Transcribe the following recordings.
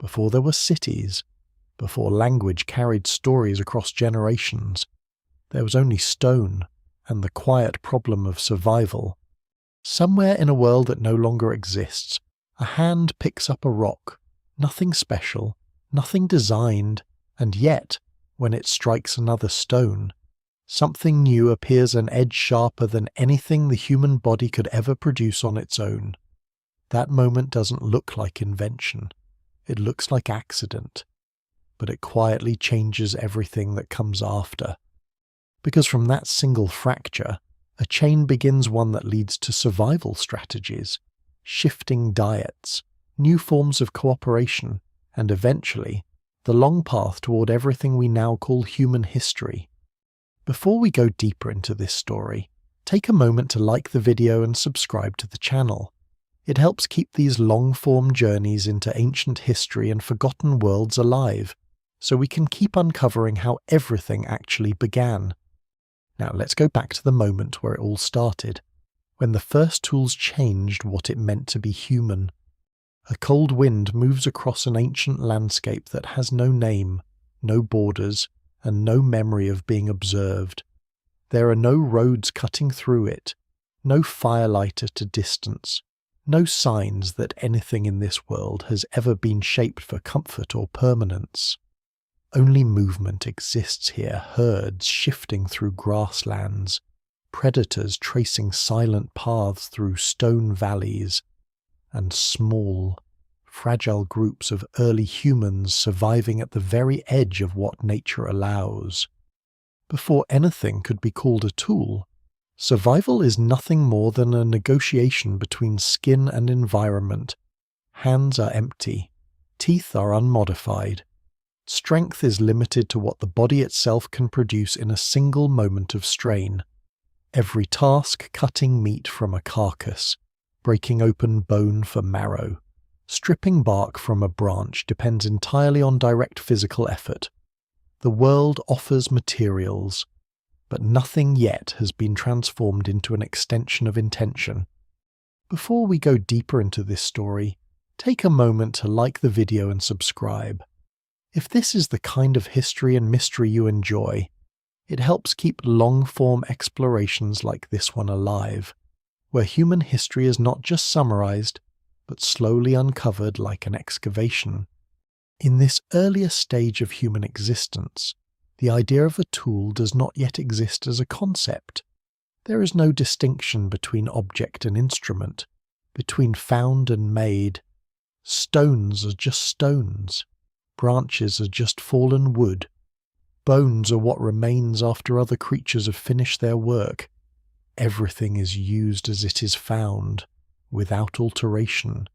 before there were cities, before language carried stories across generations. There was only stone and the quiet problem of survival. Somewhere in a world that no longer exists, a hand picks up a rock, nothing special, nothing designed, and yet, when it strikes another stone, something new appears an edge sharper than anything the human body could ever produce on its own. That moment doesn't look like invention. It looks like accident. But it quietly changes everything that comes after. Because from that single fracture, a chain begins, one that leads to survival strategies, shifting diets, new forms of cooperation, and eventually, the long path toward everything we now call human history. Before we go deeper into this story, take a moment to like the video and subscribe to the channel. It helps keep these long-form journeys into ancient history and forgotten worlds alive, so we can keep uncovering how everything actually began. Now let's go back to the moment where it all started, when the first tools changed what it meant to be human. A cold wind moves across an ancient landscape that has no name, no borders, and no memory of being observed. There are no roads cutting through it, no firelight at a distance, no signs that anything in this world has ever been shaped for comfort or permanence. Only movement exists here, herds shifting through grasslands, predators tracing silent paths through stone valleys, and small, fragile groups of early humans surviving at the very edge of what nature allows. Before anything could be called a tool, survival is nothing more than a negotiation between skin and environment. Hands are empty, teeth are unmodified. Strength is limited to what the body itself can produce in a single moment of strain. Every task cutting meat from a carcass, breaking open bone for marrow, stripping bark from a branch depends entirely on direct physical effort. The world offers materials, but nothing yet has been transformed into an extension of intention. Before we go deeper into this story, take a moment to like the video and subscribe. If this is the kind of history and mystery you enjoy, it helps keep long-form explorations like this one alive, where human history is not just summarized, but slowly uncovered like an excavation. In this earlier stage of human existence, the idea of a tool does not yet exist as a concept. There is no distinction between object and instrument, between found and made. Stones are just stones. Branches are just fallen wood. Bones are what remains after other creatures have finished their work. Everything is used as it is found, without alteration,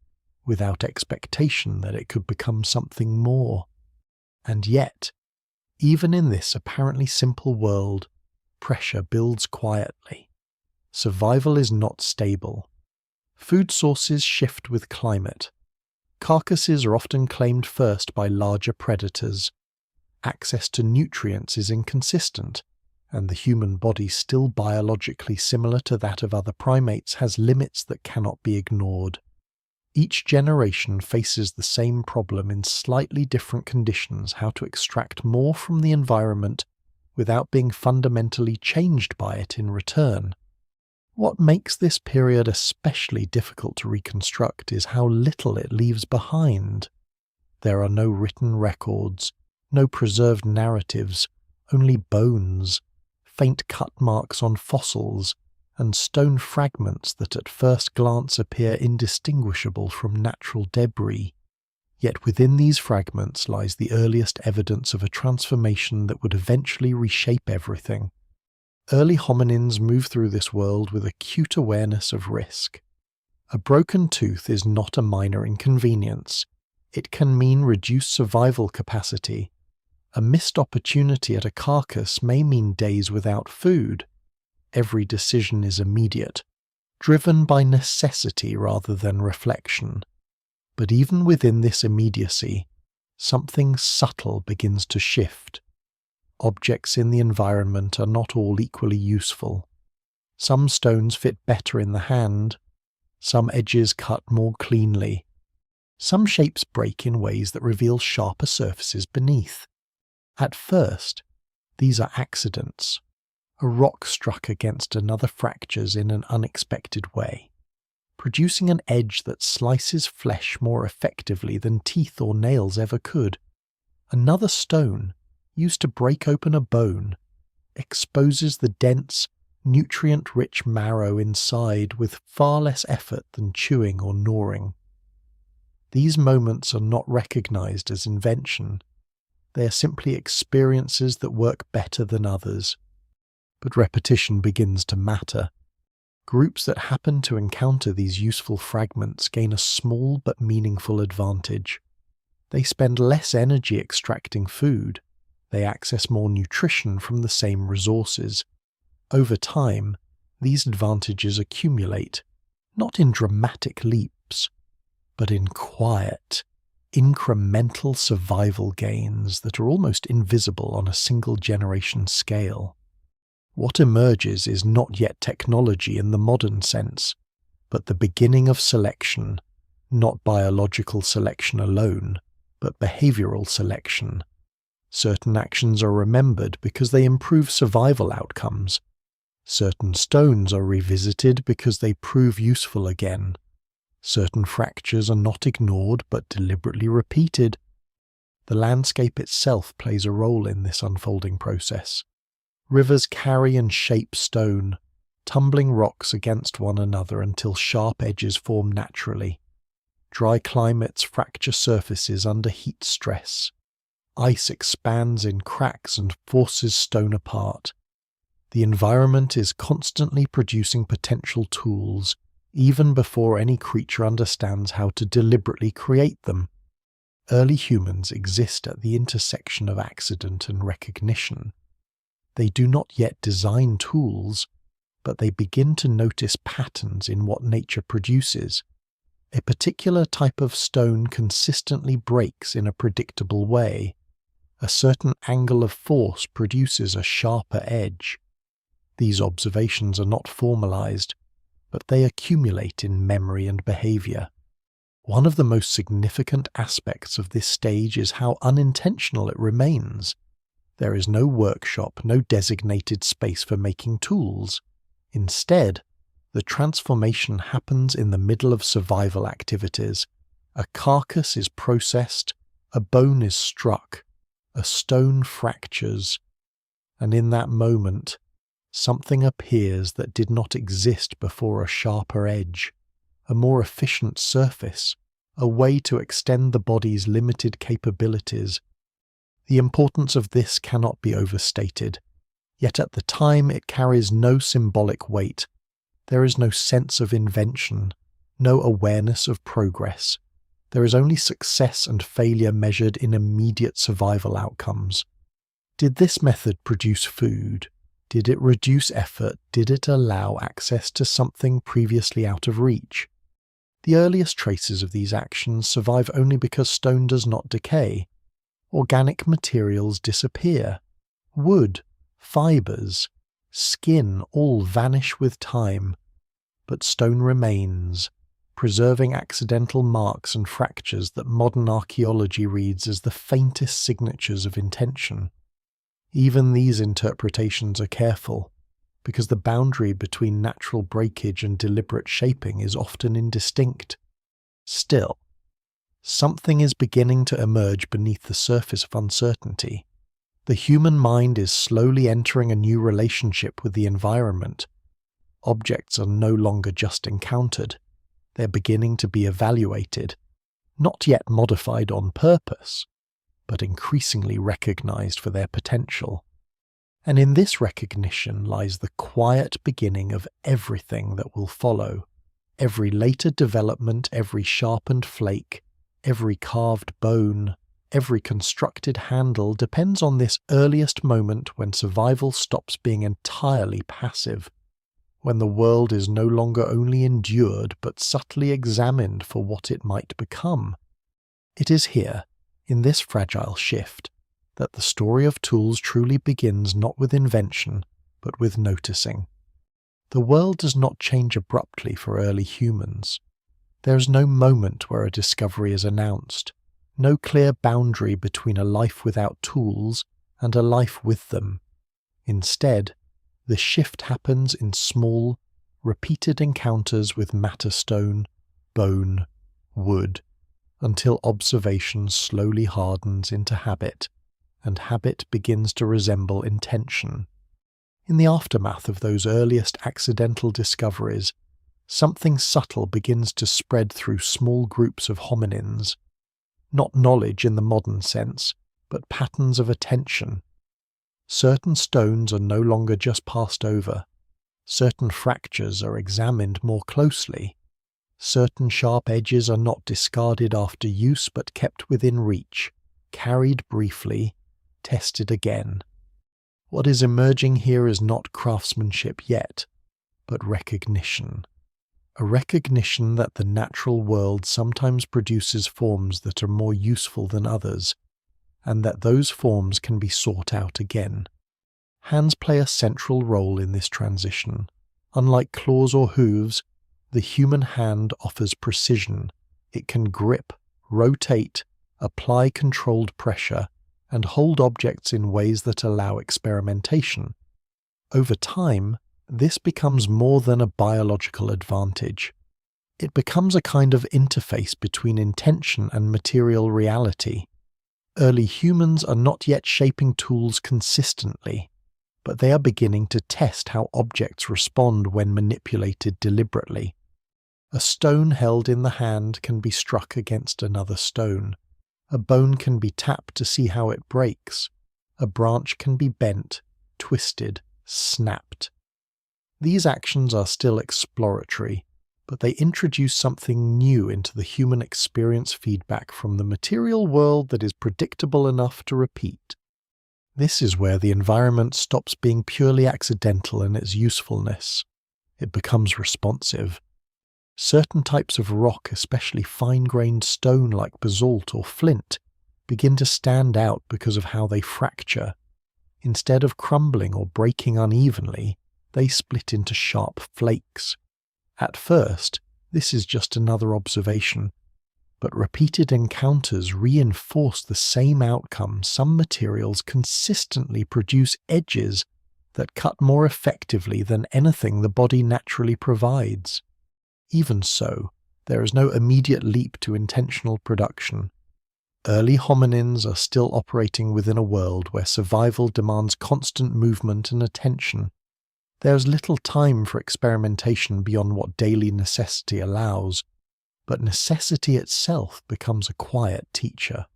without expectation that it could become something more. And yet, even in this apparently simple world, pressure builds quietly. Survival is not stable. Food sources shift with climate. Carcasses are often claimed first by larger predators. Access to nutrients is inconsistent, and the human body, still biologically similar to that of other primates, has limits that cannot be ignored. Each generation faces the same problem in slightly different conditions: how to extract more from the environment without being fundamentally changed by it in return. What makes this period especially difficult to reconstruct is how little it leaves behind. There are no written records, no preserved narratives, only bones, faint cut marks on fossils, and stone fragments that at first glance appear indistinguishable from natural debris. Yet within these fragments lies the earliest evidence of a transformation that would eventually reshape everything. Early hominins move through this world with acute awareness of risk. A broken tooth is not a minor inconvenience. It can mean reduced survival capacity. A missed opportunity at a carcass may mean days without food. Every decision is immediate, driven by necessity rather than reflection. But even within this immediacy, something subtle begins to shift. Objects in the environment are not all equally useful. Some stones fit better in the hand, some edges cut more cleanly. Some shapes break in ways that reveal sharper surfaces beneath. At first, these are accidents. A rock struck against another fractures in an unexpected way, producing an edge that slices flesh more effectively than teeth or nails ever could. Another stone, used to break open a bone, exposes the dense, nutrient-rich marrow inside with far less effort than chewing or gnawing. These moments are not recognized as invention. They are simply experiences that work better than others. But repetition begins to matter. Groups that happen to encounter these useful fragments gain a small but meaningful advantage. They spend less energy extracting food. They access more nutrition from the same resources. Over time, these advantages accumulate, not in dramatic leaps, but in quiet, incremental survival gains that are almost invisible on a single generation scale. What emerges is not yet technology in the modern sense, but the beginning of selection, not biological selection alone, but behavioral selection. Certain actions are remembered because they improve survival outcomes. Certain stones are revisited because they prove useful again. Certain fractures are not ignored but deliberately repeated. The landscape itself plays a role in this unfolding process. Rivers carry and shape stone, tumbling rocks against one another until sharp edges form naturally. Dry climates fracture surfaces under heat stress. Ice expands in cracks and forces stone apart. The environment is constantly producing potential tools, even before any creature understands how to deliberately create them. Early humans exist at the intersection of accident and recognition. They do not yet design tools, but they begin to notice patterns in what nature produces. A particular type of stone consistently breaks in a predictable way. A certain angle of force produces a sharper edge. These observations are not formalized, but they accumulate in memory and behavior. One of the most significant aspects of this stage is how unintentional it remains. There is no workshop, no designated space for making tools. Instead, the transformation happens in the middle of survival activities. A carcass is processed, a bone is struck, a stone fractures, and in that moment, something appears that did not exist before: a sharper edge, a more efficient surface, a way to extend the body's limited capabilities. The importance of this cannot be overstated, yet at the time it carries no symbolic weight. There is no sense of invention, no awareness of progress. There is only success and failure measured in immediate survival outcomes. Did this method produce food? Did it reduce effort? Did it allow access to something previously out of reach? The earliest traces of these actions survive only because stone does not decay. Organic materials disappear. Wood, fibers, skin all vanish with time, but stone remains, preserving accidental marks and fractures that modern archaeology reads as the faintest signatures of intention. Even these interpretations are careful, because the boundary between natural breakage and deliberate shaping is often indistinct. Still, something is beginning to emerge beneath the surface of uncertainty. The human mind is slowly entering a new relationship with the environment. Objects are no longer just encountered. They're beginning to be evaluated, not yet modified on purpose, but increasingly recognized for their potential. And in this recognition lies the quiet beginning of everything that will follow. Every later development, every sharpened flake, every carved bone, every constructed handle depends on this earliest moment when survival stops being entirely passive, when the world is no longer only endured but subtly examined for what it might become. It is here, in this fragile shift, that the story of tools truly begins, not with invention, but with noticing. The world does not change abruptly for early humans. There is no moment where a discovery is announced, no clear boundary between a life without tools and a life with them. Instead, the shift happens in small, repeated encounters with matter stone, bone, wood, until observation slowly hardens into habit, and habit begins to resemble intention. In the aftermath of those earliest accidental discoveries, something subtle begins to spread through small groups of hominins. Not knowledge in the modern sense, but patterns of attention. Certain stones are no longer just passed over. Certain fractures are examined more closely. Certain sharp edges are not discarded after use but kept within reach, carried briefly, tested again. What is emerging here is not craftsmanship yet, but recognition. A recognition that the natural world sometimes produces forms that are more useful than others, and that those forms can be sought out again. Hands play a central role in this transition. Unlike claws or hooves, the human hand offers precision. It can grip, rotate, apply controlled pressure, and hold objects in ways that allow experimentation. Over time, this becomes more than a biological advantage. It becomes a kind of interface between intention and material reality. Early humans are not yet shaping tools consistently, but they are beginning to test how objects respond when manipulated deliberately. A stone held in the hand can be struck against another stone. A bone can be tapped to see how it breaks. A branch can be bent, twisted, snapped. These actions are still exploratory, but they introduce something new into the human experience feedback from the material world that is predictable enough to repeat. This is where the environment stops being purely accidental in its usefulness. It becomes responsive. Certain types of rock, especially fine-grained stone like basalt or flint, begin to stand out because of how they fracture. Instead of crumbling or breaking unevenly, they split into sharp flakes. At first, this is just another observation, but repeated encounters reinforce the same outcome. Some materials consistently produce edges that cut more effectively than anything the body naturally provides. Even so, there is no immediate leap to intentional production. Early hominins are still operating within a world where survival demands constant movement and attention. There is little time for experimentation beyond what daily necessity allows, but necessity itself becomes a quiet teacher.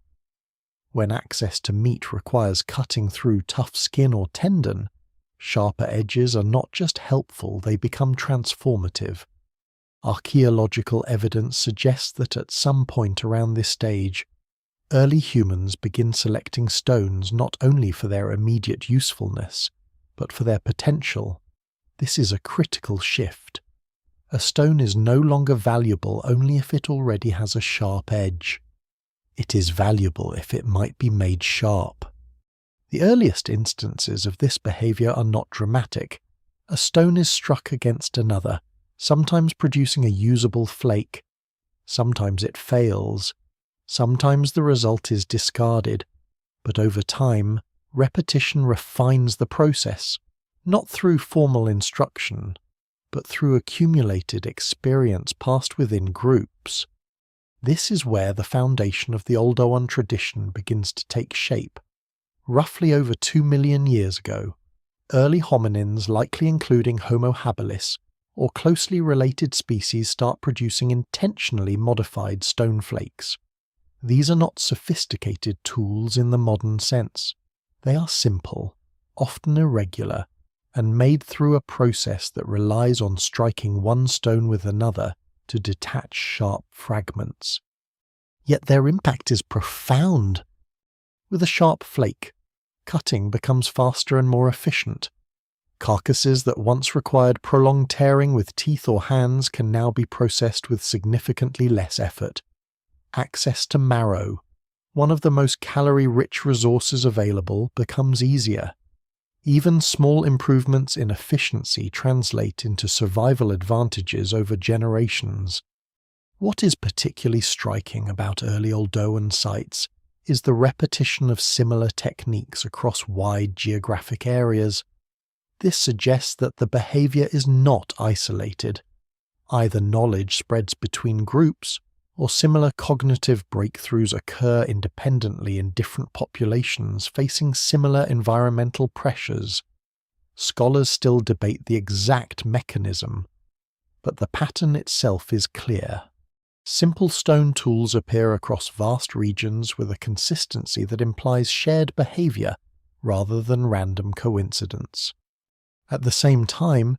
When access to meat requires cutting through tough skin or tendon, sharper edges are not just helpful, they become transformative. Archaeological evidence suggests that at some point around this stage, early humans begin selecting stones not only for their immediate usefulness, but for their potential. This is a critical shift. A stone is no longer valuable only if it already has a sharp edge. It is valuable if it might be made sharp. The earliest instances of this behavior are not dramatic. A stone is struck against another, sometimes producing a usable flake. Sometimes it fails. Sometimes the result is discarded. But over time, repetition refines the process, not through formal instruction, but through accumulated experience passed within groups. This is where the foundation of the Oldowan tradition begins to take shape. Roughly over 2 million years ago, early hominins, likely including Homo habilis, or closely related species, start producing intentionally modified stone flakes. These are not sophisticated tools in the modern sense. They are simple, often irregular, and made through a process that relies on striking one stone with another to detach sharp fragments. Yet their impact is profound. With a sharp flake, cutting becomes faster and more efficient. Carcasses that once required prolonged tearing with teeth or hands can now be processed with significantly less effort. Access to marrow, one of the most calorie-rich resources available, becomes easier. Even small improvements in efficiency translate into survival advantages over generations. What is particularly striking about early Oldowan sites is the repetition of similar techniques across wide geographic areas. This suggests that the behavior is not isolated. Either knowledge spreads between groups, or similar cognitive breakthroughs occur independently in different populations facing similar environmental pressures. Scholars still debate the exact mechanism, but the pattern itself is clear. Simple stone tools appear across vast regions with a consistency that implies shared behavior rather than random coincidence. At the same time,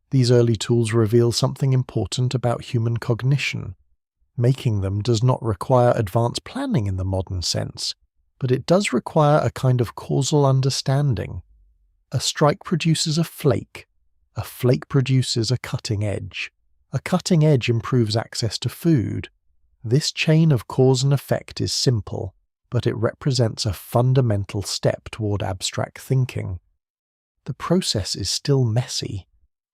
these early tools reveal something important about human cognition. Making them does not require advanced planning in the modern sense, but it does require a kind of causal understanding. A strike produces a flake produces a cutting edge improves access to food. This chain of cause and effect is simple, but it represents a fundamental step toward abstract thinking. The process is still messy.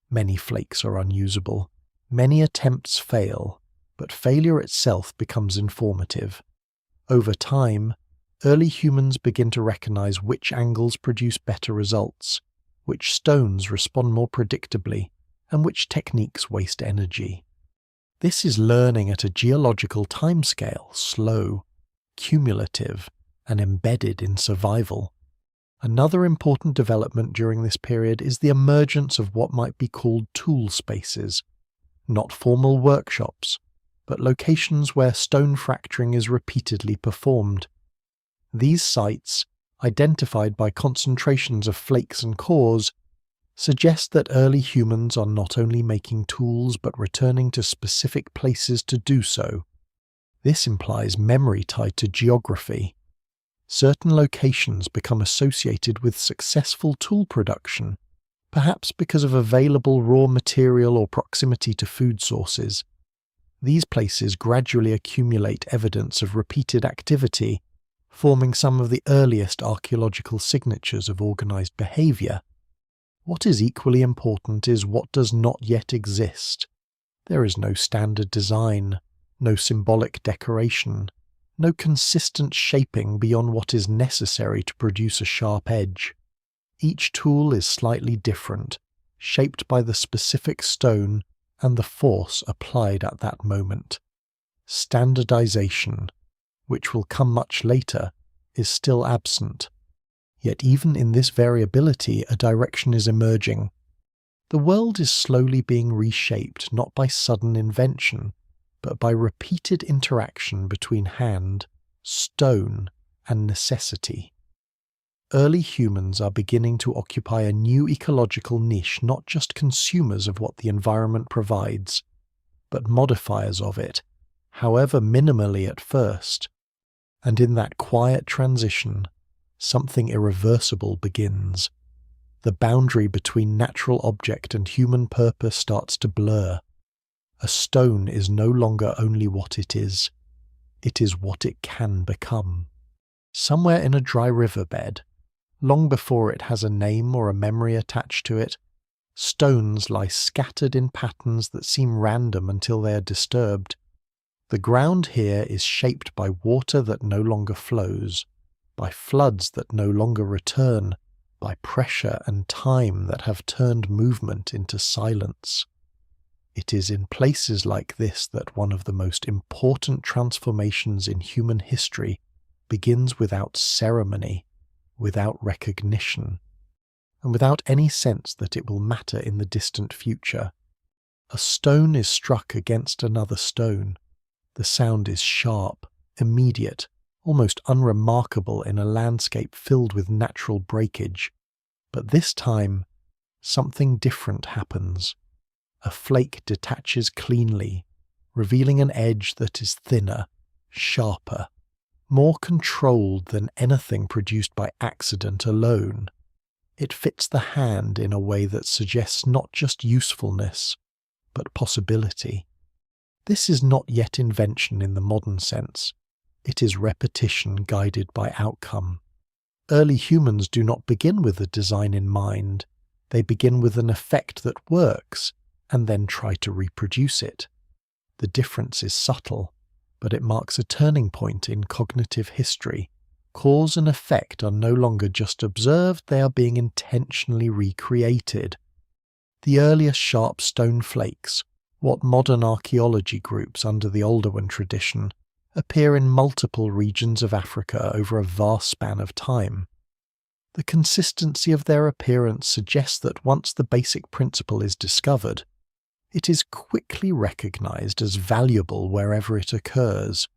Many flakes are unusable. Many attempts fail, but failure itself becomes informative. Over time, early humans begin to recognize which angles produce better results, which stones respond more predictably, and which techniques waste energy. This is learning at a geological timescale, slow, cumulative, and embedded in survival. Another important development during this period is the emergence of what might be called tool spaces, not formal workshops, but locations where stone fracturing is repeatedly performed. These sites, identified by concentrations of flakes and cores, suggest that early humans are not only making tools but returning to specific places to do so. This implies memory tied to geography. Certain locations become associated with successful tool production, perhaps because of available raw material or proximity to food sources. These places gradually accumulate evidence of repeated activity, forming some of the earliest archaeological signatures of organized behavior. What is equally important is what does not yet exist. There is no standard design, no symbolic decoration, no consistent shaping beyond what is necessary to produce a sharp edge. Each tool is slightly different, shaped by the specific stone and the force applied at that moment. Standardization, which will come much later, is still absent. Yet even in this variability, a direction is emerging. The world is slowly being reshaped not by sudden invention, but by repeated interaction between hand, stone, and necessity. Early humans are beginning to occupy a new ecological niche, not just consumers of what the environment provides, but modifiers of it, however minimally at first. And in that quiet transition, something irreversible begins. The boundary between natural object and human purpose starts to blur. A stone is no longer only what it is what it can become. Somewhere in a dry riverbed, long before it has a name or a memory attached to it, stones lie scattered in patterns that seem random until they are disturbed. The ground here is shaped by water that no longer flows, by floods that no longer return, by pressure and time that have turned movement into silence. It is in places like this that one of the most important transformations in human history begins without ceremony, without recognition, and without any sense that it will matter in the distant future. A stone is struck against another stone. The sound is sharp, immediate, almost unremarkable in a landscape filled with natural breakage. But this time, something different happens. A flake detaches cleanly, revealing an edge that is thinner, sharper, more controlled than anything produced by accident alone. It fits the hand in a way that suggests not just usefulness, but possibility. This is not yet invention in the modern sense. It is repetition guided by outcome. Early humans do not begin with a design in mind. They begin with an effect that works, and then try to reproduce it. The difference is subtle, but it marks a turning point in cognitive history. Cause and effect are no longer just observed, they are being intentionally recreated. The earliest sharp stone flakes, what modern archaeology groups under the older one tradition, appear in multiple regions of Africa over a vast span of time. The consistency of their appearance suggests that once the basic principle is discovered, it is quickly recognized as valuable wherever it occurs.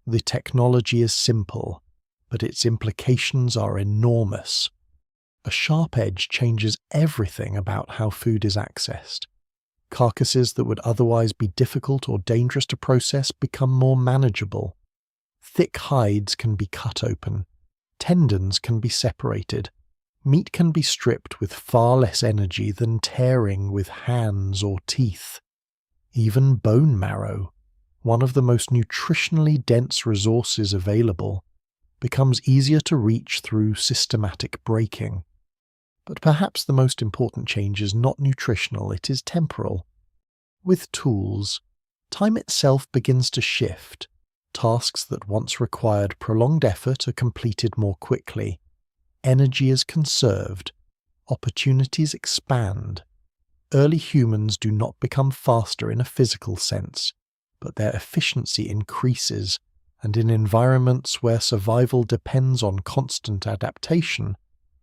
The technology is simple, but its implications are enormous. A sharp edge changes everything about how food is accessed. Carcasses that would otherwise be difficult or dangerous to process become more manageable. Thick hides can be cut open. Tendons can be separated. Meat can be stripped with far less energy than tearing with hands or teeth. Even bone marrow, one of the most nutritionally dense resources available, becomes easier to reach through systematic breaking. But perhaps the most important change is not nutritional, it is temporal. With tools, time itself begins to shift. Tasks that once required prolonged effort are completed more quickly. Energy is conserved. Opportunities expand. Early humans do not become faster in a physical sense, but their efficiency increases, and in environments where survival depends on constant adaptation,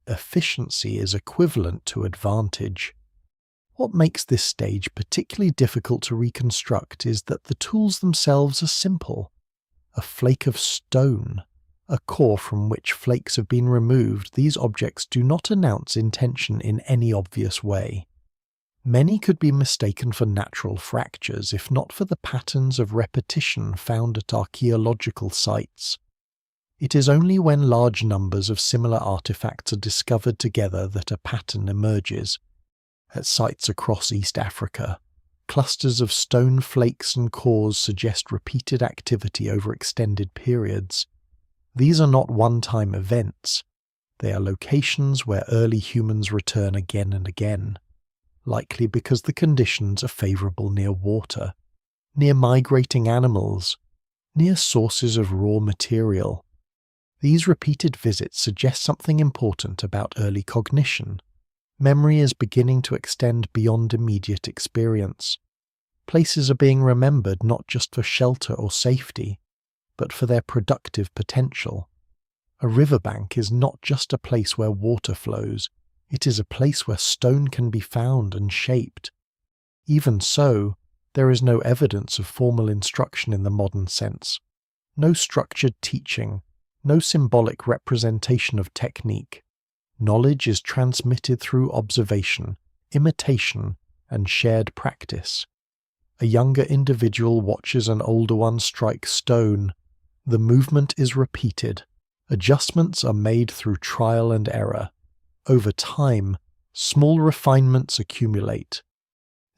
efficiency is equivalent to advantage. What makes this stage particularly difficult to reconstruct is that the tools themselves are simple. A flake of stone, a core from which flakes have been removed, these objects do not announce intention in any obvious way. Many could be mistaken for natural fractures if not for the patterns of repetition found at archaeological sites. It is only when large numbers of similar artifacts are discovered together that a pattern emerges. At sites across East Africa, clusters of stone flakes and cores suggest repeated activity over extended periods. These are not one-time events. They are locations where early humans return again and again, likely because the conditions are favourable near water, near migrating animals, near sources of raw material. These repeated visits suggest something important about early cognition. Memory is beginning to extend beyond immediate experience. Places are being remembered not just for shelter or safety, but for their productive potential. A riverbank is not just a place where water flows, it is a place where stone can be found and shaped. Even so, there is no evidence of formal instruction in the modern sense. No structured teaching, no symbolic representation of technique. Knowledge is transmitted through observation, imitation, and shared practice. A younger individual watches an older one strike stone. The movement is repeated. Adjustments are made through trial and error. Over time, small refinements accumulate.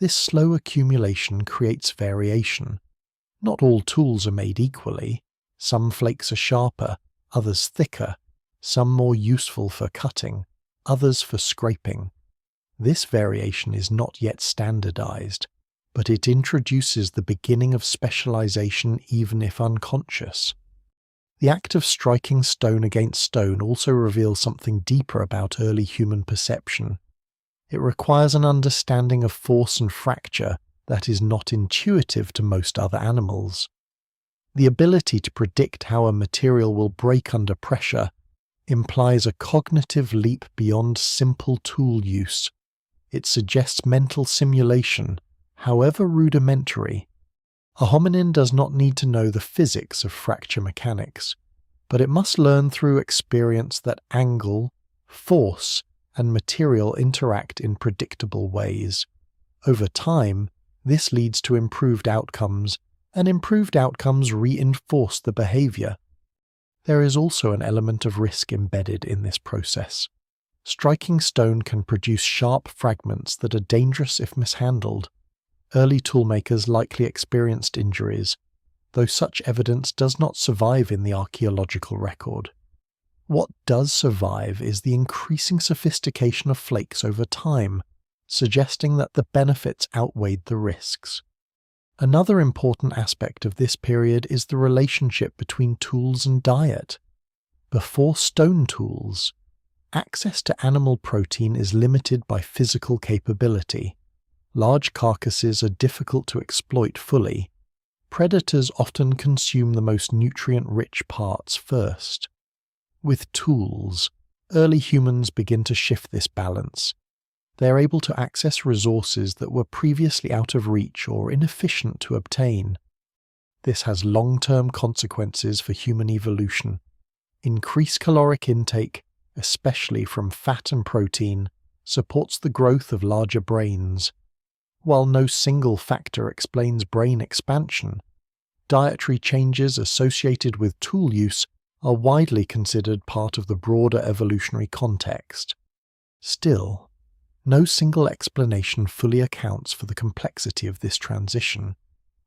This slow accumulation creates variation. Not all tools are made equally. Some flakes are sharper, others thicker, some more useful for cutting, others for scraping. This variation is not yet standardized, but it introduces the beginning of specialization even if unconscious. The act of striking stone against stone also reveals something deeper about early human perception. It requires an understanding of force and fracture that is not intuitive to most other animals. The ability to predict how a material will break under pressure implies a cognitive leap beyond simple tool use. It suggests mental simulation, however rudimentary. A hominin does not need to know the physics of fracture mechanics, but it must learn through experience that angle, force, and material interact in predictable ways. Over time, this leads to improved outcomes, and improved outcomes reinforce the behavior. There is also an element of risk embedded in this process. Striking stone can produce sharp fragments that are dangerous if mishandled. Early toolmakers likely experienced injuries, though such evidence does not survive in the archaeological record. What does survive is the increasing sophistication of flakes over time, suggesting that the benefits outweighed the risks. Another important aspect of this period is the relationship between tools and diet. Before stone tools, access to animal protein is limited by physical capability. Large carcasses are difficult to exploit fully. Predators often consume the most nutrient-rich parts first. With tools, early humans begin to shift this balance. They are able to access resources that were previously out of reach or inefficient to obtain. This has long-term consequences for human evolution. Increased caloric intake, especially from fat and protein, supports the growth of larger brains. While no single factor explains brain expansion, dietary changes associated with tool use are widely considered part of the broader evolutionary context. Still, no single explanation fully accounts for the complexity of this transition.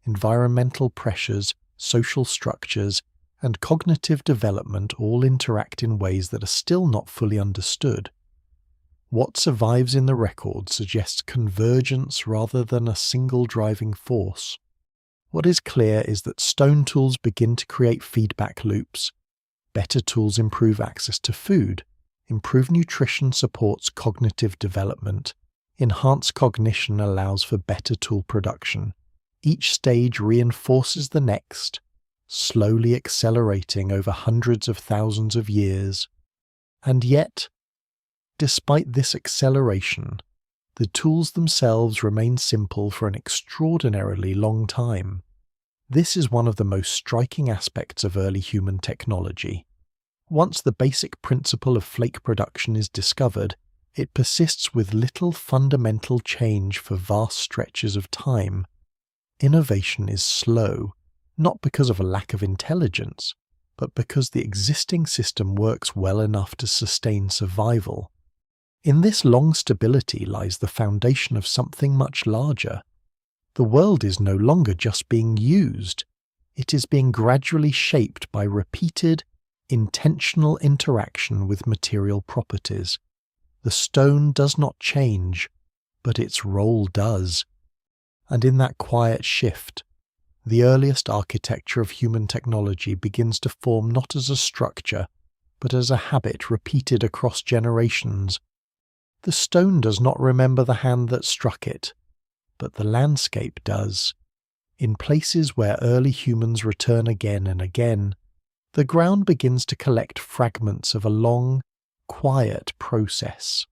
Environmental pressures, social structures, and cognitive development all interact in ways that are still not fully understood. What survives in the record suggests convergence rather than a single driving force. What is clear is that stone tools begin to create feedback loops. Better tools improve access to food. Improved nutrition supports cognitive development. Enhanced cognition allows for better tool production. Each stage reinforces the next, slowly accelerating over hundreds of thousands of years. And yet, despite this acceleration, the tools themselves remain simple for an extraordinarily long time. This is one of the most striking aspects of early human technology. Once the basic principle of flake production is discovered, it persists with little fundamental change for vast stretches of time. Innovation is slow, not because of a lack of intelligence, but because the existing system works well enough to sustain survival. In this long stability lies the foundation of something much larger. The world is no longer just being used, it is being gradually shaped by repeated, intentional interaction with material properties. The stone does not change, but its role does. And in that quiet shift, the earliest architecture of human technology begins to form not as a structure, but as a habit repeated across generations. The stone does not remember the hand that struck it, but the landscape does. In places where early humans return again and again, the ground begins to collect fragments of a long, quiet process.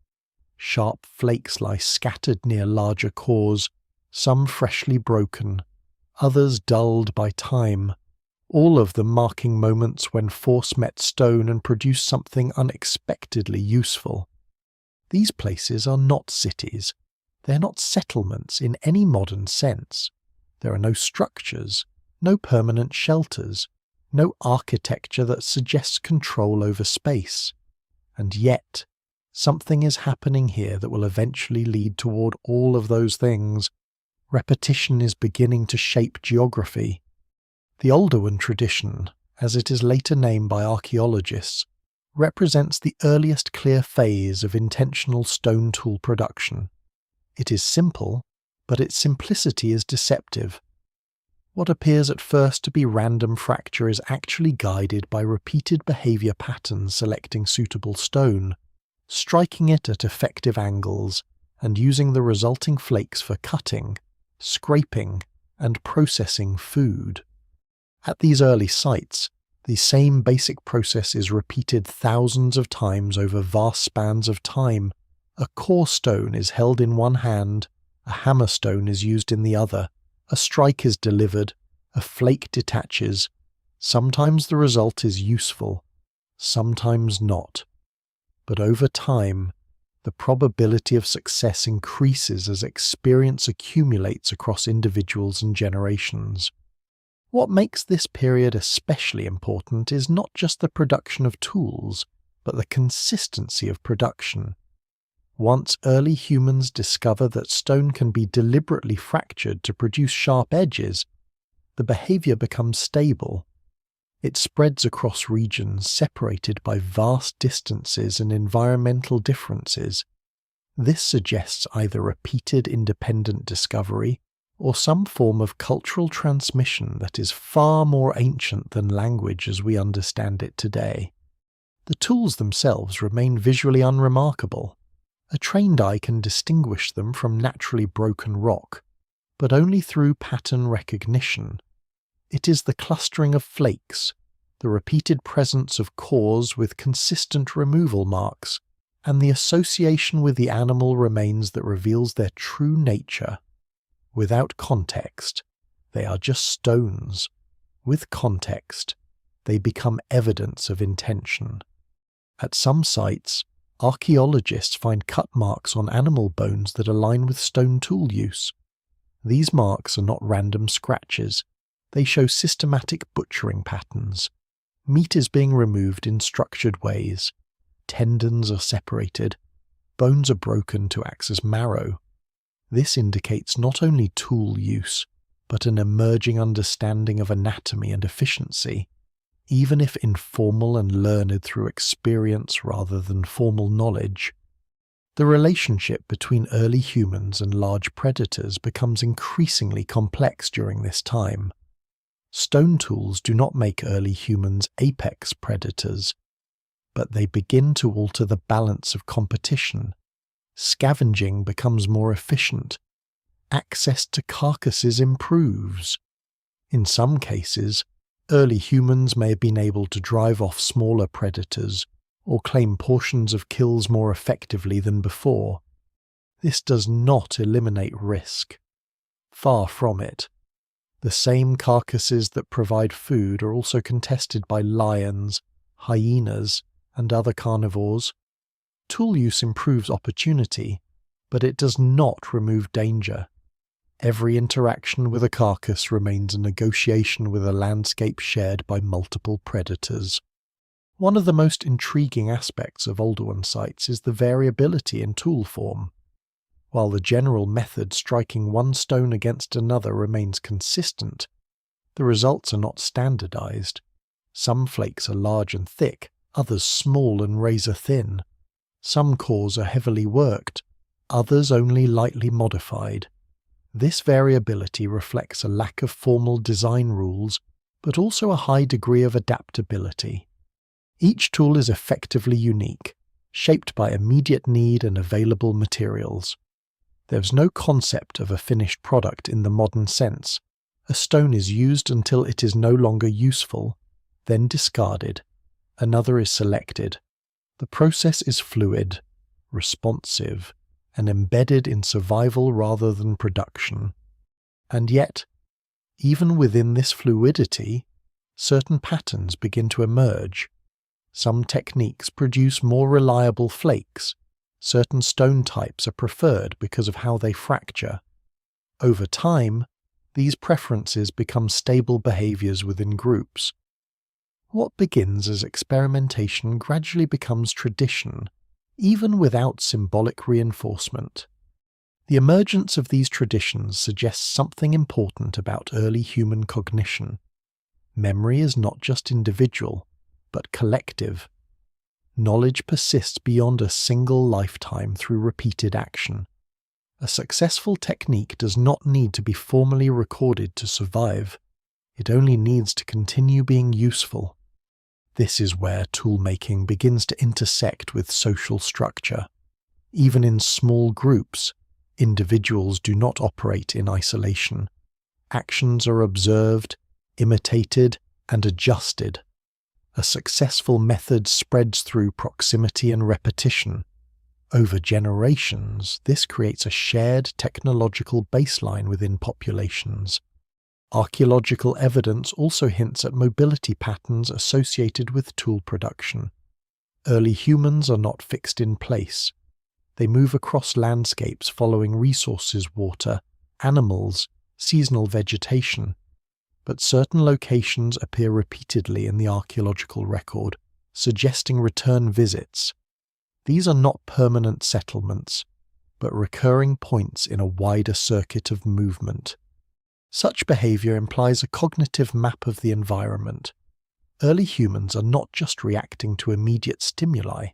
Sharp flakes lie scattered near larger cores, some freshly broken, others dulled by time, all of them marking moments when force met stone and produced something unexpectedly useful. These places are not cities. They're not settlements in any modern sense. There are no structures, no permanent shelters, no architecture that suggests control over space. And yet, something is happening here that will eventually lead toward all of those things. Repetition is beginning to shape geography. The Oldowan tradition, as it is later named by archaeologists, represents the earliest clear phase of intentional stone tool production. It is simple, but its simplicity is deceptive. What appears at first to be random fracture is actually guided by repeated behavior patterns selecting suitable stone, striking it at effective angles, and using the resulting flakes for cutting, scraping, and processing food. At these early sites, the same basic process is repeated thousands of times over vast spans of time. A core stone is held in one hand, a hammer stone is used in the other, a strike is delivered, a flake detaches. Sometimes the result is useful, sometimes not. But over time, the probability of success increases as experience accumulates across individuals and generations. What makes this period especially important is not just the production of tools, but the consistency of production. Once early humans discover that stone can be deliberately fractured to produce sharp edges, the behavior becomes stable. It spreads across regions separated by vast distances and environmental differences. This suggests either repeated independent discovery or some form of cultural transmission that is far more ancient than language as we understand it today. The tools themselves remain visually unremarkable. A trained eye can distinguish them from naturally broken rock, but only through pattern recognition. It is the clustering of flakes, the repeated presence of cores with consistent removal marks, and the association with the animal remains that reveals their true nature. Without context, they are just stones. With context, they become evidence of intention. At some sites, archaeologists find cut marks on animal bones that align with stone tool use. These marks are not random scratches. They show systematic butchering patterns. Meat is being removed in structured ways. Tendons are separated. Bones are broken to act as marrow. This indicates not only tool use, but an emerging understanding of anatomy and efficiency, even if informal and learned through experience rather than formal knowledge. The relationship between early humans and large predators becomes increasingly complex during this time. Stone tools do not make early humans apex predators, but they begin to alter the balance of competition. Scavenging becomes more efficient. Access to carcasses improves. In some cases, early humans may have been able to drive off smaller predators or claim portions of kills more effectively than before. This does not eliminate risk. Far from it. The same carcasses that provide food are also contested by lions, hyenas, and other carnivores. Tool use improves opportunity, but it does not remove danger. Every interaction with a carcass remains a negotiation with a landscape shared by multiple predators. One of the most intriguing aspects of older one sites is the variability in tool form. While the general method striking one stone against another remains consistent, the results are not standardized. Some flakes are large and thick, others small and razor-thin. Some cores are heavily worked, others only lightly modified. This variability reflects a lack of formal design rules, but also a high degree of adaptability. Each tool is effectively unique, shaped by immediate need and available materials. There's no concept of a finished product in the modern sense. A stone is used until it is no longer useful, then discarded. Another is selected. The process is fluid, responsive, and embedded in survival rather than production. And yet, even within this fluidity, certain patterns begin to emerge. Some techniques produce more reliable flakes. Certain stone types are preferred because of how they fracture. Over time, these preferences become stable behaviors within groups. What begins as experimentation gradually becomes tradition, even without symbolic reinforcement. The emergence of these traditions suggests something important about early human cognition. Memory is not just individual, but collective. Knowledge persists beyond a single lifetime through repeated action. A successful technique does not need to be formally recorded to survive. It only needs to continue being useful. This is where tool-making begins to intersect with social structure. Even in small groups, individuals do not operate in isolation. Actions are observed, imitated, and adjusted. A successful method spreads through proximity and repetition. Over generations, this creates a shared technological baseline within populations. Archaeological evidence also hints at mobility patterns associated with tool production. Early humans are not fixed in place. They move across landscapes following resources, water, animals, seasonal vegetation. But certain locations appear repeatedly in the archaeological record, suggesting return visits. These are not permanent settlements, but recurring points in a wider circuit of movement. Such behavior implies a cognitive map of the environment. Early humans are not just reacting to immediate stimuli,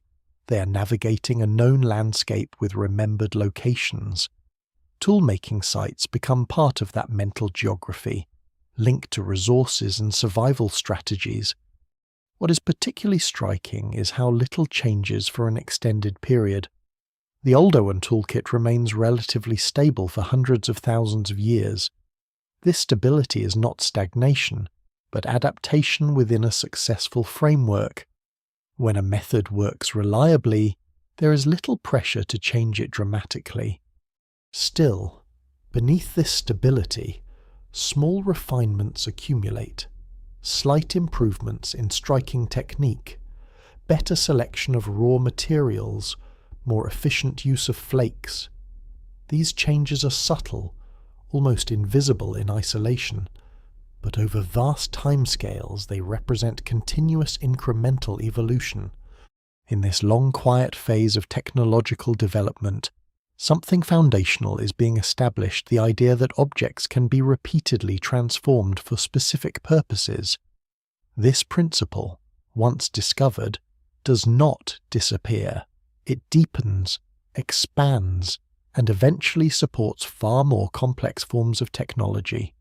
they are navigating a known landscape with remembered locations. Tool-making sites become part of that mental geography, linked to resources and survival strategies. What is particularly striking is how little changes for an extended period. The Oldowan toolkit remains relatively stable for hundreds of thousands of years. This stability is not stagnation, but adaptation within a successful framework. When a method works reliably, there is little pressure to change it dramatically. Still, beneath this stability, small refinements accumulate. Slight improvements in striking technique, better selection of raw materials, more efficient use of flakes. These changes are subtle, almost invisible in isolation, but over vast timescales they represent continuous incremental evolution. In this long quiet phase of technological development, something foundational is being established, the idea that objects can be repeatedly transformed for specific purposes. This principle, once discovered, does not disappear. It deepens, expands, and eventually supports far more complex forms of technology.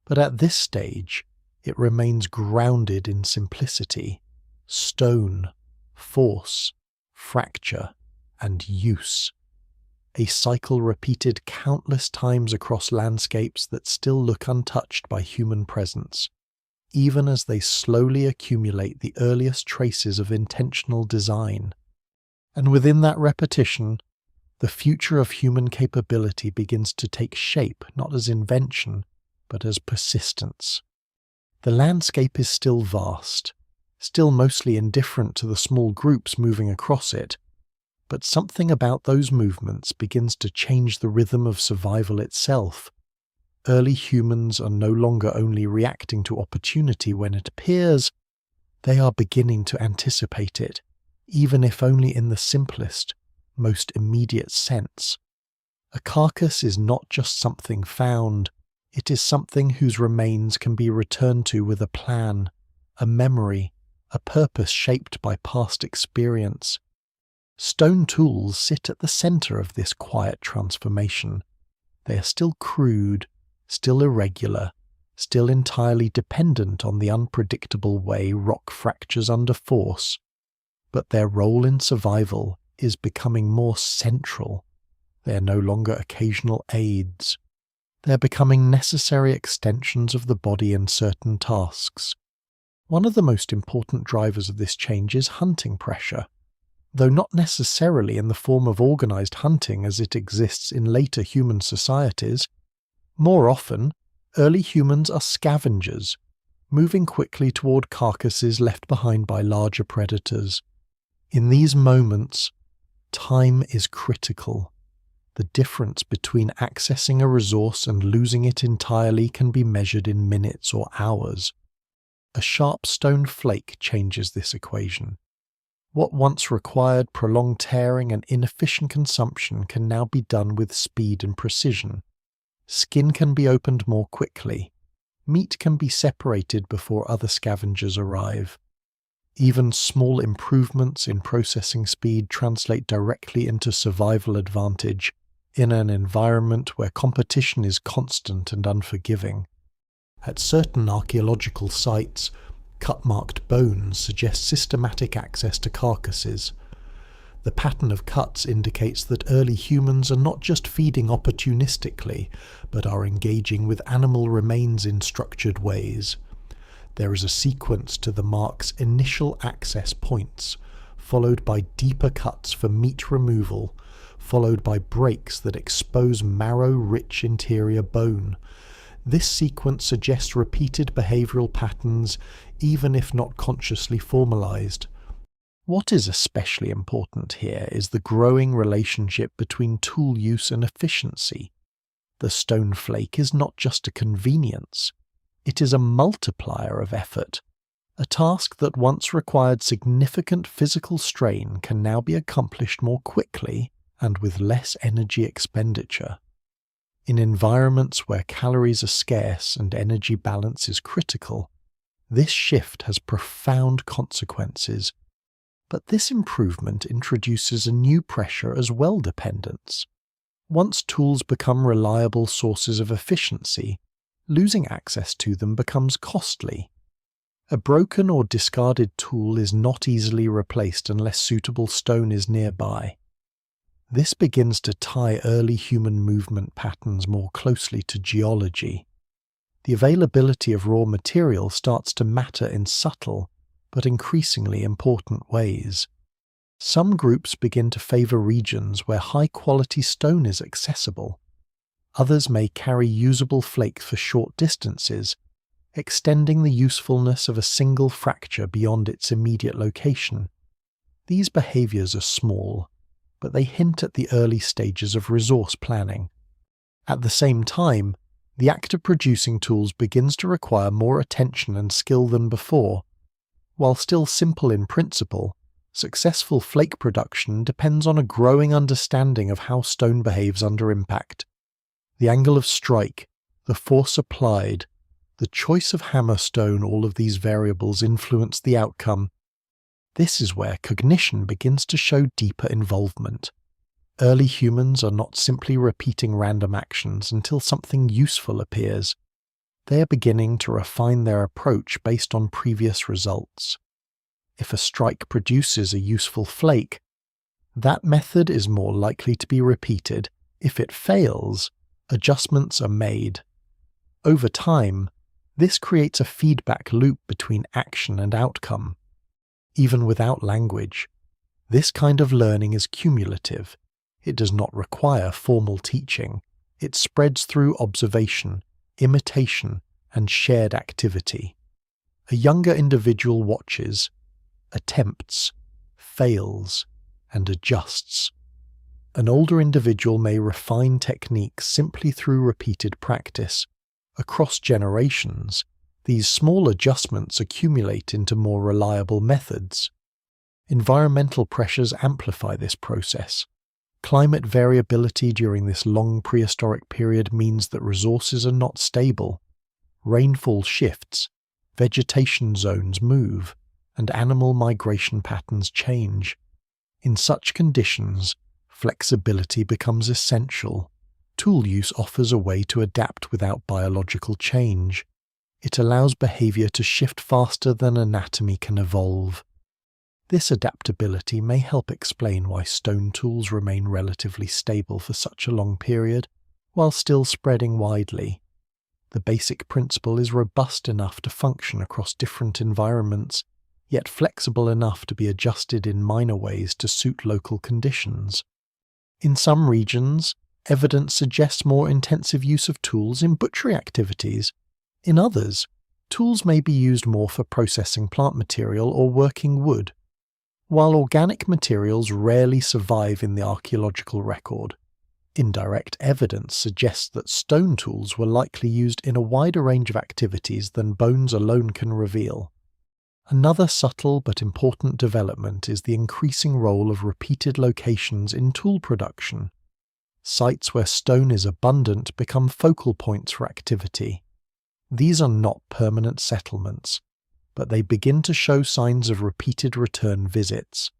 But at this stage, it remains grounded in simplicity, stone, force, fracture, and use. A cycle repeated countless times across landscapes that still look untouched by human presence, even as they slowly accumulate the earliest traces of intentional design. And within that repetition, the future of human capability begins to take shape not as invention, but as persistence. The landscape is still vast, still mostly indifferent to the small groups moving across it, but something about those movements begins to change the rhythm of survival itself. Early humans are no longer only reacting to opportunity when it appears, they are beginning to anticipate it, even if only in the simplest, most immediate sense. A carcass is not just something found, it is something whose remains can be returned to with a plan, a memory, a purpose shaped by past experience. Stone tools sit at the center of this quiet transformation. They are still crude, still irregular, still entirely dependent on the unpredictable way rock fractures under force, but their role in survival is becoming more central. They are no longer occasional aids. They are becoming necessary extensions of the body in certain tasks. One of the most important drivers of this change is hunting pressure. Though not necessarily in the form of organized hunting as it exists in later human societies, more often, early humans are scavengers, moving quickly toward carcasses left behind by larger predators. In these moments, time is critical. The difference between accessing a resource and losing it entirely can be measured in minutes or hours. A sharp stone flake changes this equation. What once required prolonged tearing and inefficient consumption can now be done with speed and precision. Skin can be opened more quickly. Meat can be separated before other scavengers arrive. Even small improvements in processing speed translate directly into survival advantage in an environment where competition is constant and unforgiving. At certain archaeological sites, cut-marked bones suggest systematic access to carcasses. The pattern of cuts indicates that early humans are not just feeding opportunistically, but are engaging with animal remains in structured ways. There is a sequence to the mark's initial access points, followed by deeper cuts for meat removal, followed by breaks that expose marrow-rich interior bone. This sequence suggests repeated behavioral patterns, even if not consciously formalized. What is especially important here is the growing relationship between tool use and efficiency. The stone flake is not just a convenience. It is a multiplier of effort. A task that once required significant physical strain can now be accomplished more quickly and with less energy expenditure. In environments where calories are scarce and energy balance is critical, this shift has profound consequences. But this improvement introduces a new pressure as well: dependence. Once tools become reliable sources of efficiency, losing access to them becomes costly. A broken or discarded tool is not easily replaced unless suitable stone is nearby. This begins to tie early human movement patterns more closely to geology. The availability of raw material starts to matter in subtle but increasingly important ways. Some groups begin to favor regions where high-quality stone is accessible. Others may carry usable flake for short distances, extending the usefulness of a single fracture beyond its immediate location. These behaviors are small, but they hint at the early stages of resource planning. At the same time, the act of producing tools begins to require more attention and skill than before. While still simple in principle, successful flake production depends on a growing understanding of how stone behaves under impact. The angle of strike, the force applied, the choice of hammer stone, all of these variables influence the outcome. This is where cognition begins to show deeper involvement. Early humans are not simply repeating random actions until something useful appears. They are beginning to refine their approach based on previous results. If a strike produces a useful flake, that method is more likely to be repeated. If it fails, adjustments are made. Over time, this creates a feedback loop between action and outcome. Even without language, this kind of learning is cumulative. It does not require formal teaching. It spreads through observation, imitation, and shared activity. A younger individual watches, attempts, fails, and adjusts. An older individual may refine techniques simply through repeated practice. Across generations, these small adjustments accumulate into more reliable methods. Environmental pressures amplify this process. Climate variability during this long prehistoric period means that resources are not stable. Rainfall shifts, vegetation zones move, and animal migration patterns change. In such conditions, flexibility becomes essential. Tool use offers a way to adapt without biological change. It allows behavior to shift faster than anatomy can evolve. This adaptability may help explain why stone tools remain relatively stable for such a long period, while still spreading widely. The basic principle is robust enough to function across different environments, yet flexible enough to be adjusted in minor ways to suit local conditions. In some regions, evidence suggests more intensive use of tools in butchery activities. In others, tools may be used more for processing plant material or working wood. While organic materials rarely survive in the archaeological record, indirect evidence suggests that stone tools were likely used in a wider range of activities than bones alone can reveal. Another subtle but important development is the increasing role of repeated locations in tool production. Sites where stone is abundant become focal points for activity. These are not permanent settlements, but they begin to show signs of repeated return visits.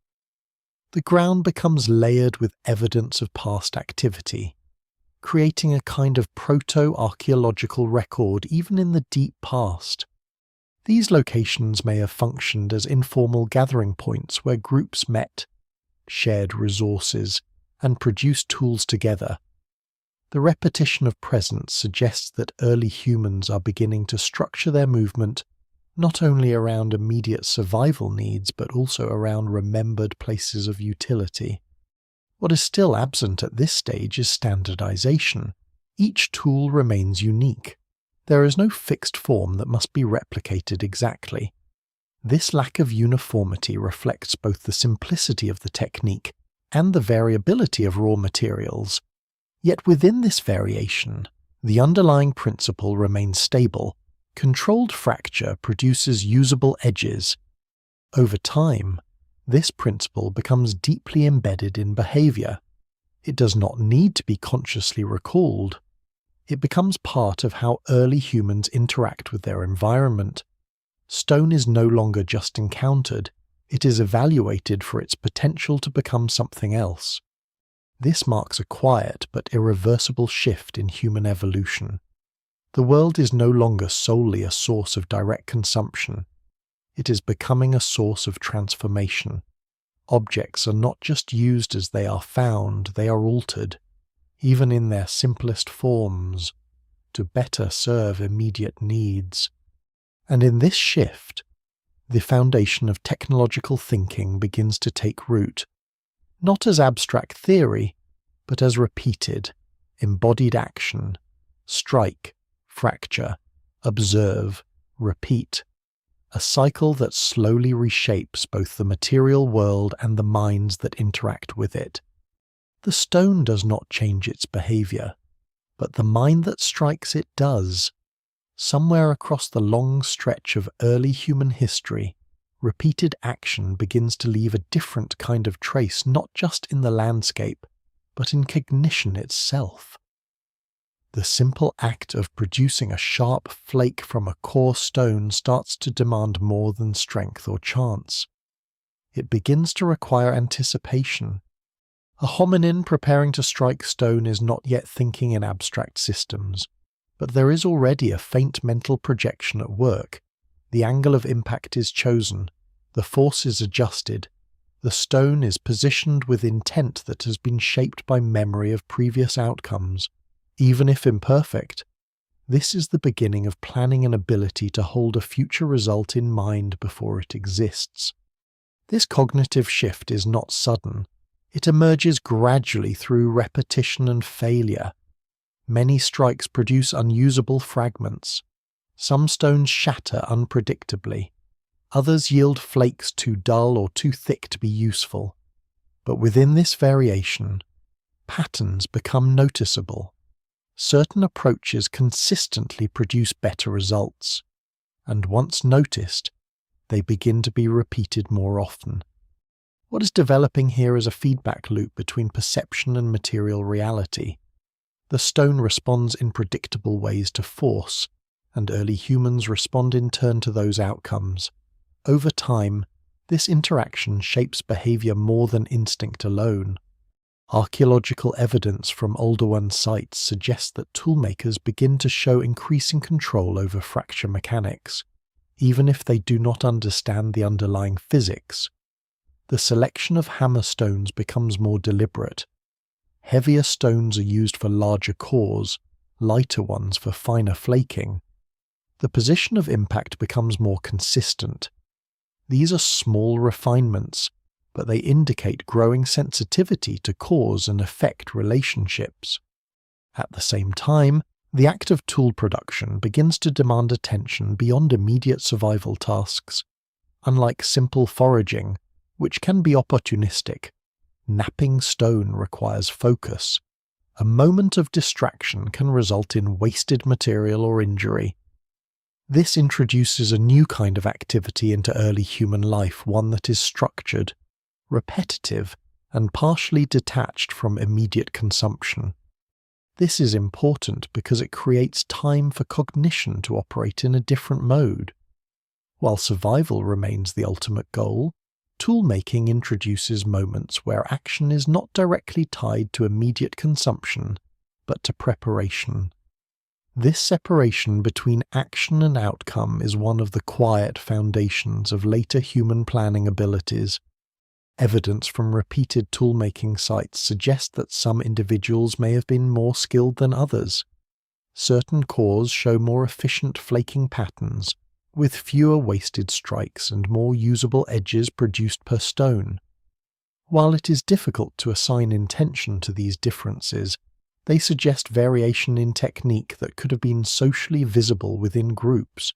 The ground becomes layered with evidence of past activity, creating a kind of proto-archaeological record even in the deep past. These locations may have functioned as informal gathering points where groups met, shared resources, and produced tools together. The repetition of presence suggests that early humans are beginning to structure their movement not only around immediate survival needs but also around remembered places of utility. What is still absent at this stage is standardization. Each tool remains unique. There is no fixed form that must be replicated exactly. This lack of uniformity reflects both the simplicity of the technique and the variability of raw materials. Yet within this variation, the underlying principle remains stable. Controlled fracture produces usable edges. Over time, this principle becomes deeply embedded in behavior. It does not need to be consciously recalled. It becomes part of how early humans interact with their environment. Stone is no longer just encountered, it is evaluated for its potential to become something else. This marks a quiet but irreversible shift in human evolution. The world is no longer solely a source of direct consumption. It is becoming a source of transformation. Objects are not just used as they are found, they are altered, even in their simplest forms, to better serve immediate needs. And in this shift, the foundation of technological thinking begins to take root, not as abstract theory, but as repeated, embodied action. Strike, fracture, observe, repeat. A cycle that slowly reshapes both the material world and the minds that interact with it. The stone does not change its behavior, but the mind that strikes it does. Somewhere across the long stretch of early human history, repeated action begins to leave a different kind of trace, not just in the landscape, but in cognition itself. The simple act of producing a sharp flake from a core stone starts to demand more than strength or chance. It begins to require anticipation. A hominin preparing to strike stone is not yet thinking in abstract systems, but there is already a faint mental projection at work. The angle of impact is chosen, the force is adjusted, the stone is positioned with intent that has been shaped by memory of previous outcomes. Even if imperfect, this is the beginning of planning an ability to hold a future result in mind before it exists. This cognitive shift is not sudden. It emerges gradually through repetition and failure. Many strikes produce unusable fragments. Some stones shatter unpredictably. Others yield flakes too dull or too thick to be useful. But within this variation, patterns become noticeable. Certain approaches consistently produce better results, and once noticed, they begin to be repeated more often. What is developing here is a feedback loop between perception and material reality. The stone responds in predictable ways to force, and early humans respond in turn to those outcomes. Over time, this interaction shapes behavior more than instinct alone. Archaeological evidence from older sites suggests that toolmakers begin to show increasing control over fracture mechanics, even if they do not understand the underlying physics. The selection of hammer stones becomes more deliberate. Heavier stones are used for larger cores, lighter ones for finer flaking. The position of impact becomes more consistent. These are small refinements, but they indicate growing sensitivity to cause and effect relationships. At the same time, the act of tool production begins to demand attention beyond immediate survival tasks. Unlike simple foraging, which can be opportunistic, napping stone requires focus. A moment of distraction can result in wasted material or injury. This introduces a new kind of activity into early human life, one that is structured, repetitive, and partially detached from immediate consumption. This is important because it creates time for cognition to operate in a different mode. While survival remains the ultimate goal, toolmaking introduces moments where action is not directly tied to immediate consumption, but to preparation. This separation between action and outcome is one of the quiet foundations of later human planning abilities. Evidence from repeated toolmaking sites suggests that some individuals may have been more skilled than others. Certain cores show more efficient flaking patterns, with fewer wasted strikes and more usable edges produced per stone. While it is difficult to assign intention to these differences, they suggest variation in technique that could have been socially visible within groups.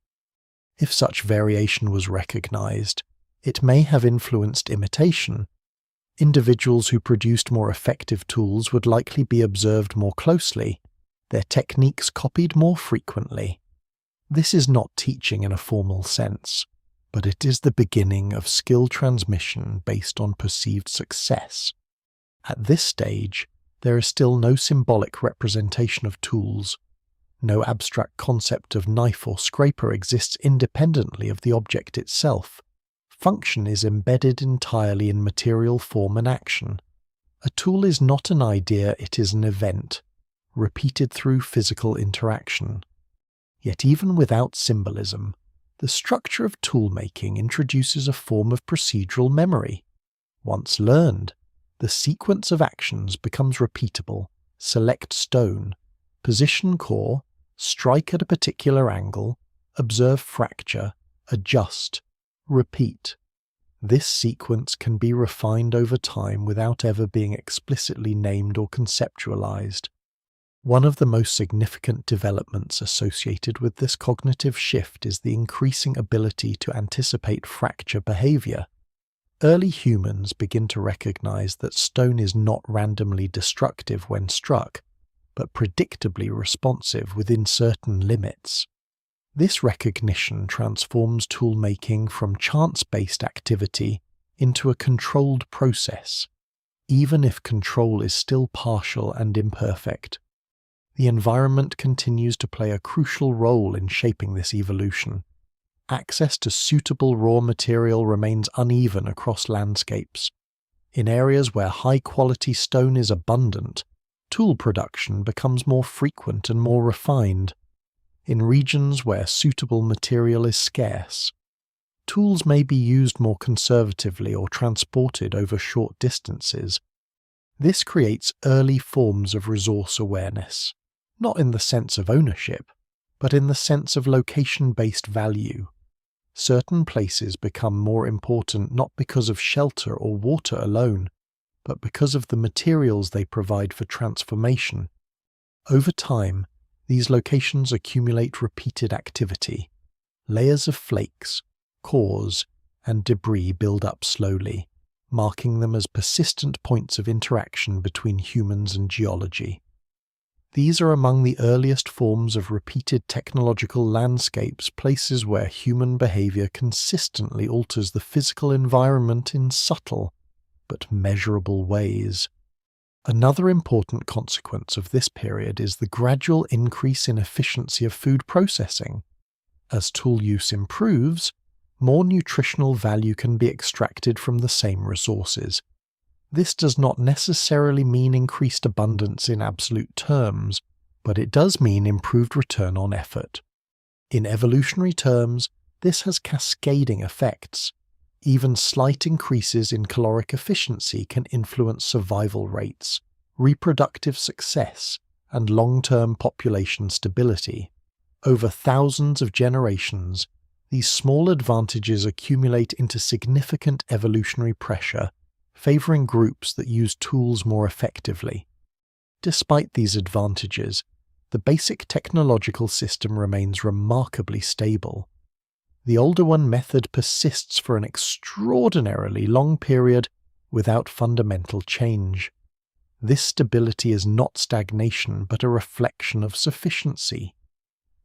If such variation was recognized, it may have influenced imitation. Individuals who produced more effective tools would likely be observed more closely, their techniques copied more frequently. This is not teaching in a formal sense, but it is the beginning of skill transmission based on perceived success. At this stage, there is still no symbolic representation of tools. No abstract concept of knife or scraper exists independently of the object itself. Function is embedded entirely in material form and action. A tool is not an idea, it is an event, repeated through physical interaction. Yet even without symbolism, the structure of tool-making introduces a form of procedural memory. Once learned, the sequence of actions becomes repeatable. Select stone, position core, strike at a particular angle, observe fracture, adjust, repeat. This sequence can be refined over time without ever being explicitly named or conceptualized. One of the most significant developments associated with this cognitive shift is the increasing ability to anticipate fracture behavior. Early humans begin to recognize that stone is not randomly destructive when struck, but predictably responsive within certain limits. This recognition transforms tool-making from chance-based activity into a controlled process, even if control is still partial and imperfect. The environment continues to play a crucial role in shaping this evolution. Access to suitable raw material remains uneven across landscapes. In areas where high-quality stone is abundant, tool production becomes more frequent and more refined. In regions where suitable material is scarce, tools may be used more conservatively or transported over short distances. This creates early forms of resource awareness, not in the sense of ownership, but in the sense of location-based value. Certain places become more important not because of shelter or water alone, but because of the materials they provide for transformation. Over time, these locations accumulate repeated activity. Layers of flakes, cores, and debris build up slowly, marking them as persistent points of interaction between humans and geology. These are among the earliest forms of repeated technological landscapes, places where human behavior consistently alters the physical environment in subtle but measurable ways. Another important consequence of this period is the gradual increase in efficiency of food processing. As tool use improves, more nutritional value can be extracted from the same resources. This does not necessarily mean increased abundance in absolute terms, but it does mean improved return on effort. In evolutionary terms, this has cascading effects. Even slight increases in caloric efficiency can influence survival rates, reproductive success, and long-term population stability. Over thousands of generations, these small advantages accumulate into significant evolutionary pressure, favoring groups that use tools more effectively. Despite these advantages, the basic technological system remains remarkably stable. The older one method persists for an extraordinarily long period without fundamental change. This stability is not stagnation but a reflection of sufficiency.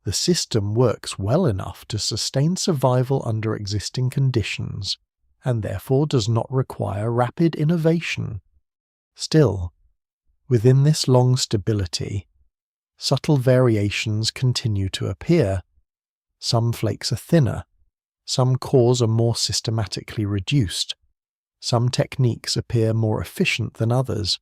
The system works well enough to sustain survival under existing conditions, and therefore does not require rapid innovation. Still, within this long stability, subtle variations continue to appear. Some flakes are thinner, some cores are more systematically reduced, some techniques appear more efficient than others.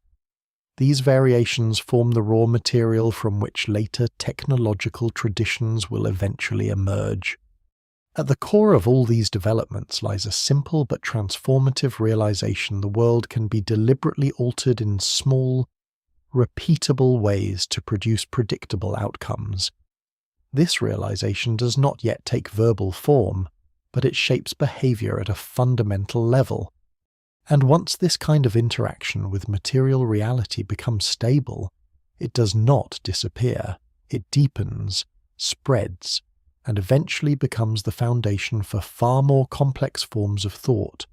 These variations form the raw material from which later technological traditions will eventually emerge. At the core of all these developments lies a simple but transformative realization the world can be deliberately altered in small, repeatable ways to produce predictable outcomes. This realization does not yet take verbal form, but it shapes behavior at a fundamental level. And once this kind of interaction with material reality becomes stable, it does not disappear. It deepens, spreads, and eventually becomes the foundation for far more complex forms of thought,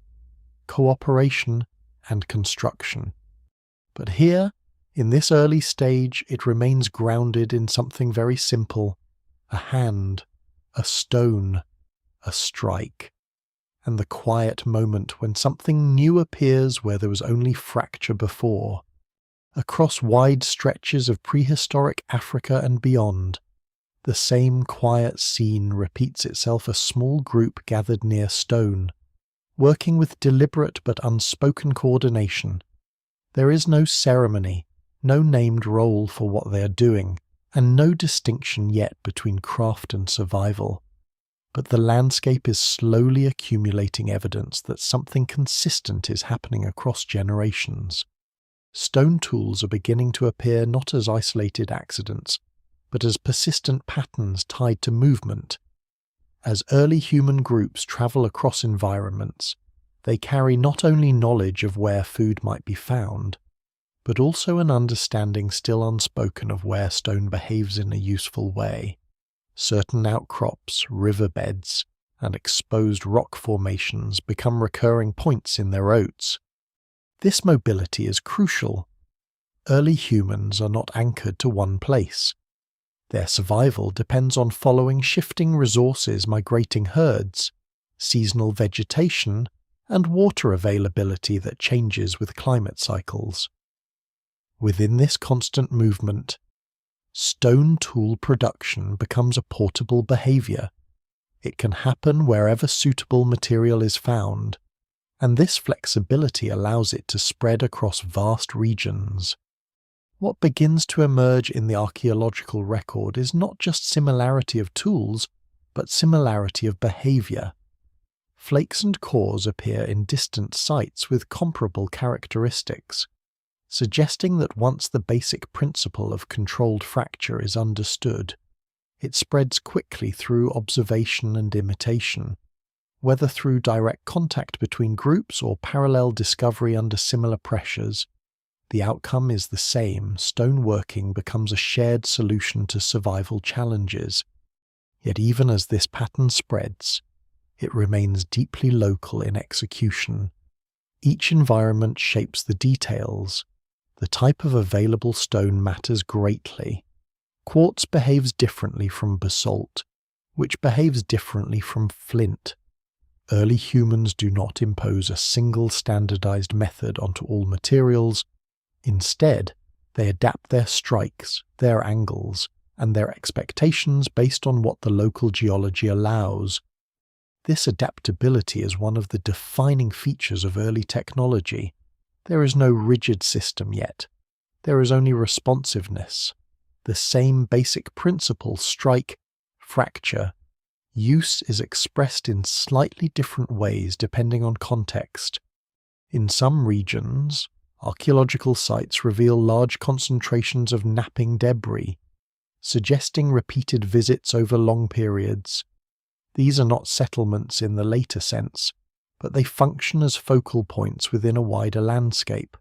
cooperation, and construction. But here, in this early stage, it remains grounded in something very simple: a hand, a stone, a strike, and the quiet moment when something new appears where there was only fracture before. Across wide stretches of prehistoric Africa and beyond, the same quiet scene repeats itself: a small group gathered near stone, working with deliberate but unspoken coordination. There is no ceremony, no named role for what they are doing, and no distinction yet between craft and survival. But the landscape is slowly accumulating evidence that something consistent is happening across generations. Stone tools are beginning to appear not as isolated accidents, but as persistent patterns tied to movement. As early human groups travel across environments, they carry not only knowledge of where food might be found, but also an understanding still unspoken of where stone behaves in a useful way. Certain outcrops, riverbeds, and exposed rock formations become recurring points in their routes. This mobility is crucial. Early humans are not anchored to one place. Their survival depends on following shifting resources, migrating herds, seasonal vegetation, and water availability that changes with climate cycles. Within this constant movement, stone tool production becomes a portable behavior. It can happen wherever suitable material is found, and this flexibility allows it to spread across vast regions. What begins to emerge in the archaeological record is not just similarity of tools, but similarity of behavior. Flakes and cores appear in distant sites with comparable characteristics, suggesting that once the basic principle of controlled fracture is understood, it spreads quickly through observation and imitation. Whether through direct contact between groups or parallel discovery under similar pressures, the outcome is the same. Stoneworking becomes a shared solution to survival challenges. Yet even as this pattern spreads, it remains deeply local in execution. Each environment shapes the details. The type of available stone matters greatly. Quartz behaves differently from basalt, which behaves differently from flint. Early humans do not impose a single standardized method onto all materials. Instead, they adapt their strikes, their angles, and their expectations based on what the local geology allows. This adaptability is one of the defining features of early technology. There is no rigid system yet. There is only responsiveness. The same basic principle, strike, fracture, use is expressed in slightly different ways depending on context. In some regions, archaeological sites reveal large concentrations of napping debris, suggesting repeated visits over long periods. These are not settlements in the later sense, but they function as focal points within a wider landscape.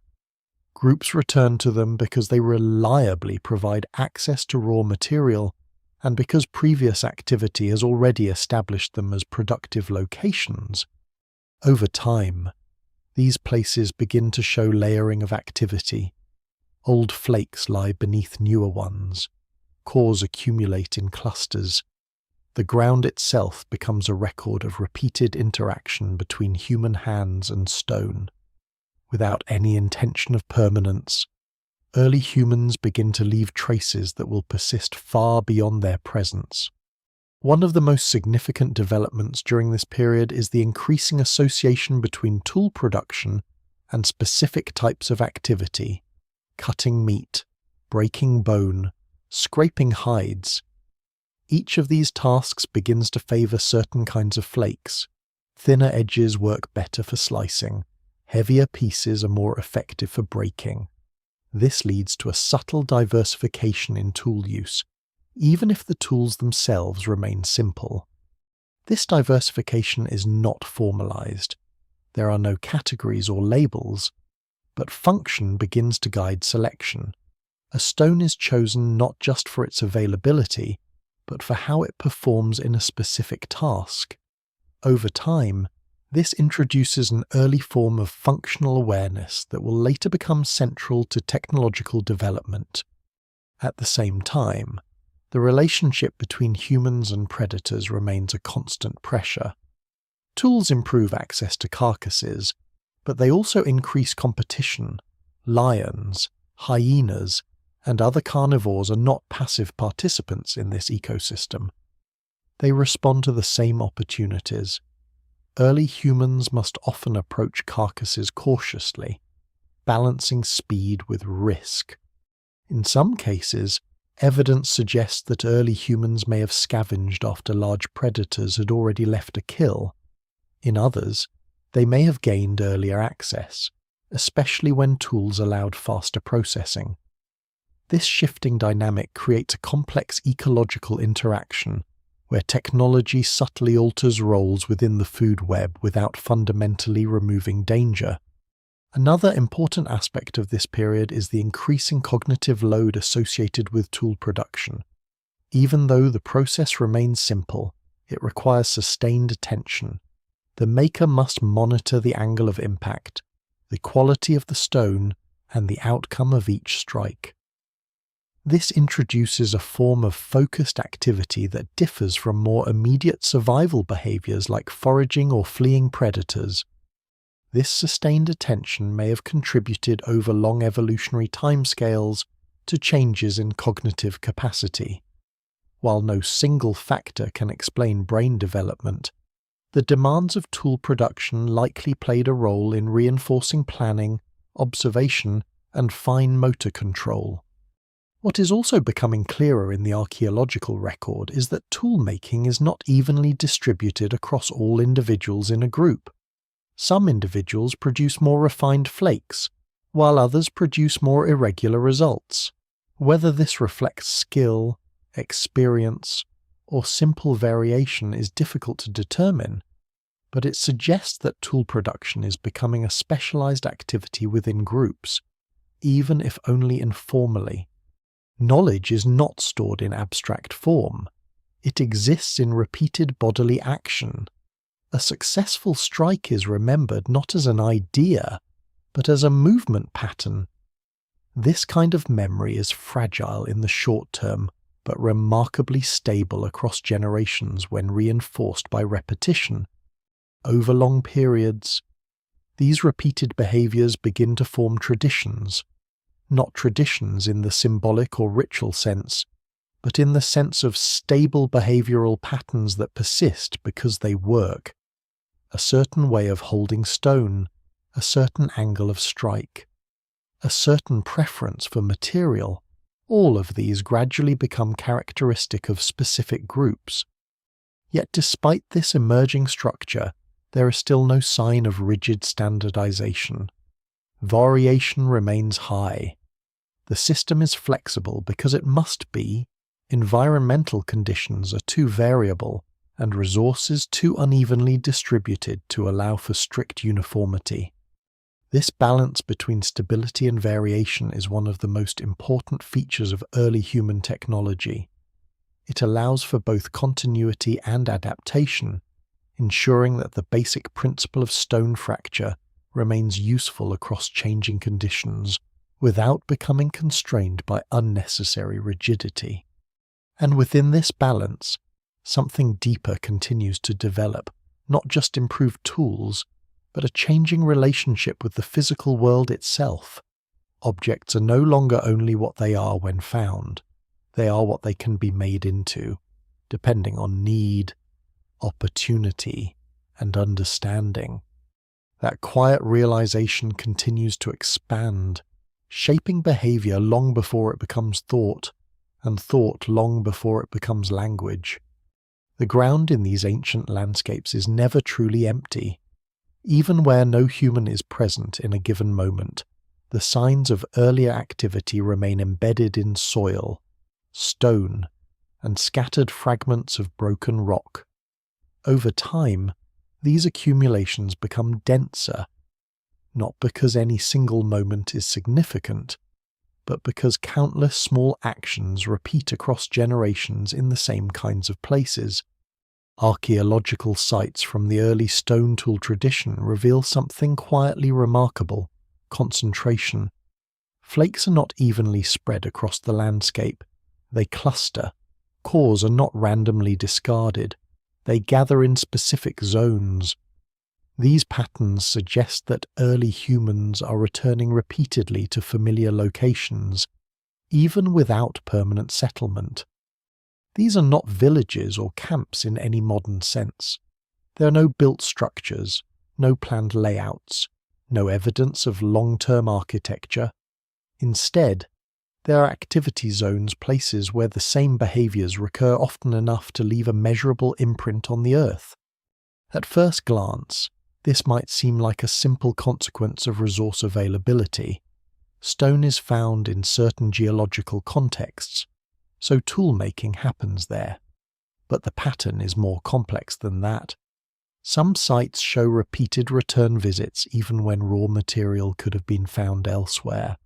Groups return to them because they reliably provide access to raw material and because previous activity has already established them as productive locations. Over time, these places begin to show layering of activity. Old flakes lie beneath newer ones. Cores accumulate in clusters. The ground itself becomes a record of repeated interaction between human hands and stone. Without any intention of permanence, early humans begin to leave traces that will persist far beyond their presence. One of the most significant developments during this period is the increasing association between tool production and specific types of activity: cutting meat, breaking bone, scraping hides. Each of these tasks begins to favor certain kinds of flakes. Thinner edges work better for slicing. Heavier pieces are more effective for breaking. This leads to a subtle diversification in tool use, even if the tools themselves remain simple. This diversification is not formalized. There are no categories or labels, but function begins to guide selection. A stone is chosen not just for its availability, but for how it performs in a specific task. Over time, this introduces an early form of functional awareness that will later become central to technological development. At the same time, the relationship between humans and predators remains a constant pressure. Tools improve access to carcasses, but they also increase competition. Lions, hyenas, and other carnivores are not passive participants in this ecosystem. They respond to the same opportunities. Early humans must often approach carcasses cautiously. balancing speed with risk. In some cases, evidence suggests that early humans may have scavenged after large predators had already left a kill. In others, they may have gained earlier access, especially when tools allowed faster processing. This shifting dynamic creates a complex ecological interaction where technology subtly alters roles within the food web without fundamentally removing danger. Another important aspect of this period is the increasing cognitive load associated with tool production. Even though the process remains simple, it requires sustained attention. The maker must monitor the angle of impact, the quality of the stone, and the outcome of each strike. This introduces a form of focused activity that differs from more immediate survival behaviors like foraging or fleeing predators. This sustained attention may have contributed over long evolutionary timescales to changes in cognitive capacity. While no single factor can explain brain development, the demands of tool production likely played a role in reinforcing planning, observation, and fine motor control. What is also becoming clearer in the archaeological record is that tool-making is not evenly distributed across all individuals in a group. Some individuals produce more refined flakes, while others produce more irregular results. Whether this reflects skill, experience, or simple variation is difficult to determine, but it suggests that tool production is becoming a specialized activity within groups, even if only informally. Knowledge is not stored in abstract form. It exists in repeated bodily action. A successful strike is remembered not as an idea, but as a movement pattern. This kind of memory is fragile in the short term, but remarkably stable across generations when reinforced by repetition. Over long periods, these repeated behaviors begin to form traditions. Not traditions in the symbolic or ritual sense, but in the sense of stable behavioral patterns that persist because they work. A certain way of holding stone, a certain angle of strike, a certain preference for material, all of these gradually become characteristic of specific groups. Yet despite this emerging structure, there is still no sign of rigid standardization. Variation remains high. The system is flexible because it must be. Environmental conditions are too variable and resources too unevenly distributed to allow for strict uniformity. This balance between stability and variation is one of the most important features of early human technology. It allows for both continuity and adaptation, ensuring that the basic principle of stone fracture remains useful across changing conditions without becoming constrained by unnecessary rigidity. And within this balance, something deeper continues to develop, not just improved tools, but a changing relationship with the physical world itself. Objects are no longer only what they are when found, they are what they can be made into, depending on need, opportunity, and understanding. That quiet realization continues to expand, shaping behavior long before it becomes thought, and thought long before it becomes language. The ground in these ancient landscapes is never truly empty. Even where no human is present in a given moment, the signs of earlier activity remain embedded in soil, stone, and scattered fragments of broken rock. Over time, these accumulations become denser, not because any single moment is significant, but because countless small actions repeat across generations in the same kinds of places. Archaeological sites from the early stone tool tradition reveal something quietly remarkable: concentration. Flakes are not evenly spread across the landscape. They cluster. Cores are not randomly discarded. They gather in specific zones. These patterns suggest that early humans are returning repeatedly to familiar locations, even without permanent settlement. These are not villages or camps in any modern sense. There are no built structures, no planned layouts, no evidence of long-term architecture. Instead, there are activity zones, places where the same behaviors recur often enough to leave a measurable imprint on the Earth. At first glance, this might seem like a simple consequence of resource availability. Stone is found in certain geological contexts, so tool-making happens there. But the pattern is more complex than that. Some sites show repeated return visits even when raw material could have been found elsewhere.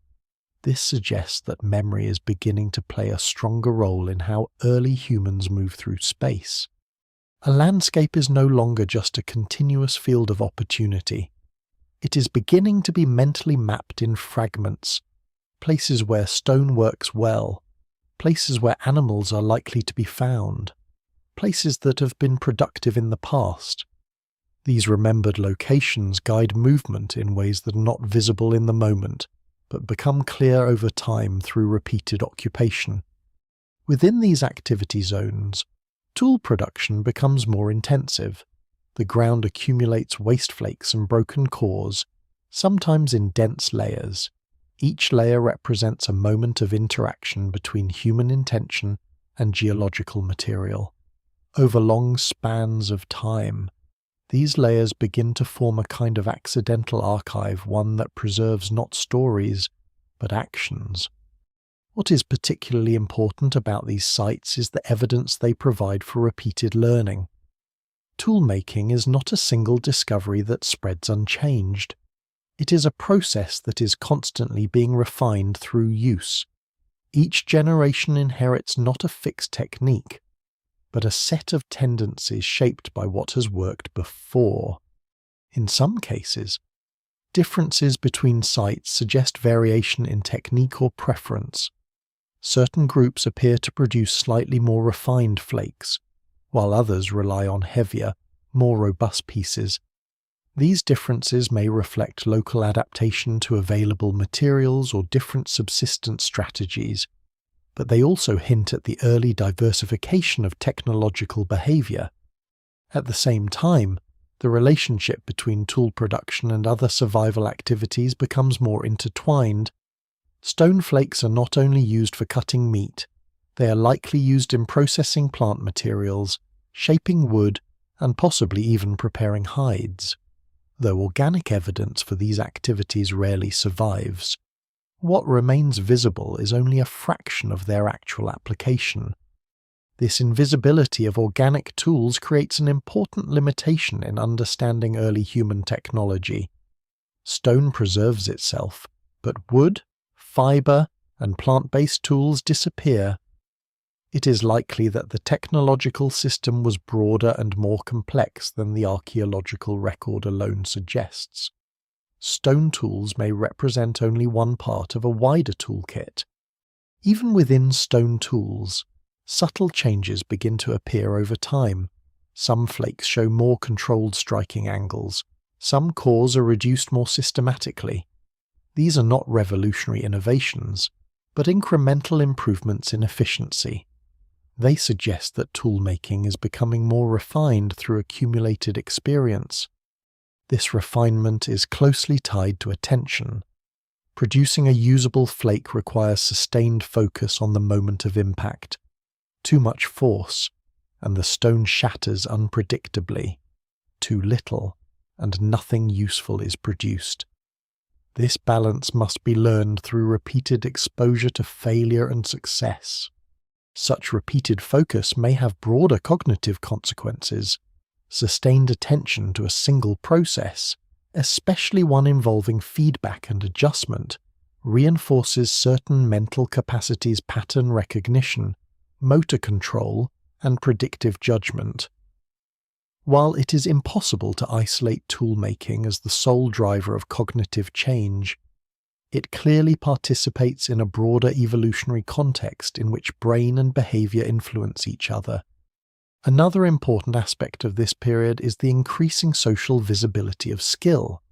This suggests that memory is beginning to play a stronger role in how early humans move through space. A landscape is no longer just a continuous field of opportunity. It is beginning to be mentally mapped in fragments, places where stone works well, places where animals are likely to be found, places that have been productive in the past. These remembered locations guide movement in ways that are not visible in the moment, but become clear over time through repeated occupation. Within these activity zones, tool production becomes more intensive. The ground accumulates waste flakes and broken cores, sometimes in dense layers. Each layer represents a moment of interaction between human intention and geological material. Over long spans of time, these layers begin to form a kind of accidental archive, one that preserves not stories, but actions. What is particularly important about these sites is the evidence they provide for repeated learning. Tool-making is not a single discovery that spreads unchanged. It is a process that is constantly being refined through use. Each generation inherits not a fixed technique, but a set of tendencies shaped by what has worked before. In some cases, differences between sites suggest variation in technique or preference. Certain groups appear to produce slightly more refined flakes, while others rely on heavier, more robust pieces. These differences may reflect local adaptation to available materials or different subsistence strategies, but they also hint at the early diversification of technological behavior. At the same time, the relationship between tool production and other survival activities becomes more intertwined. Stone flakes are not only used for cutting meat, they are likely used in processing plant materials, shaping wood, and possibly even preparing hides. Though organic evidence for these activities rarely survives, what remains visible is only a fraction of their actual application. This invisibility of organic tools creates an important limitation in understanding early human technology. Stone preserves itself, but wood, fiber, and plant-based tools disappear. It is likely that the technological system was broader and more complex than the archaeological record alone suggests. Stone tools may represent only one part of a wider toolkit. Even within stone tools, subtle changes begin to appear over time. Some flakes show more controlled striking angles. Some cores are reduced more systematically. These are not revolutionary innovations, but incremental improvements in efficiency. They suggest that tool-making is becoming more refined through accumulated experience. This refinement is closely tied to attention. Producing a usable flake requires sustained focus on the moment of impact. Too much force, and the stone shatters unpredictably. Too little, and nothing useful is produced. This balance must be learned through repeated exposure to failure and success. Such repeated focus may have broader cognitive consequences. Sustained attention to a single process, especially one involving feedback and adjustment, reinforces certain mental capacities: pattern recognition, motor control, and predictive judgment. While it is impossible to isolate tool-making as the sole driver of cognitive change, it clearly participates in a broader evolutionary context in which brain and behavior influence each other. Another important aspect of this period is the increasing social visibility of skill.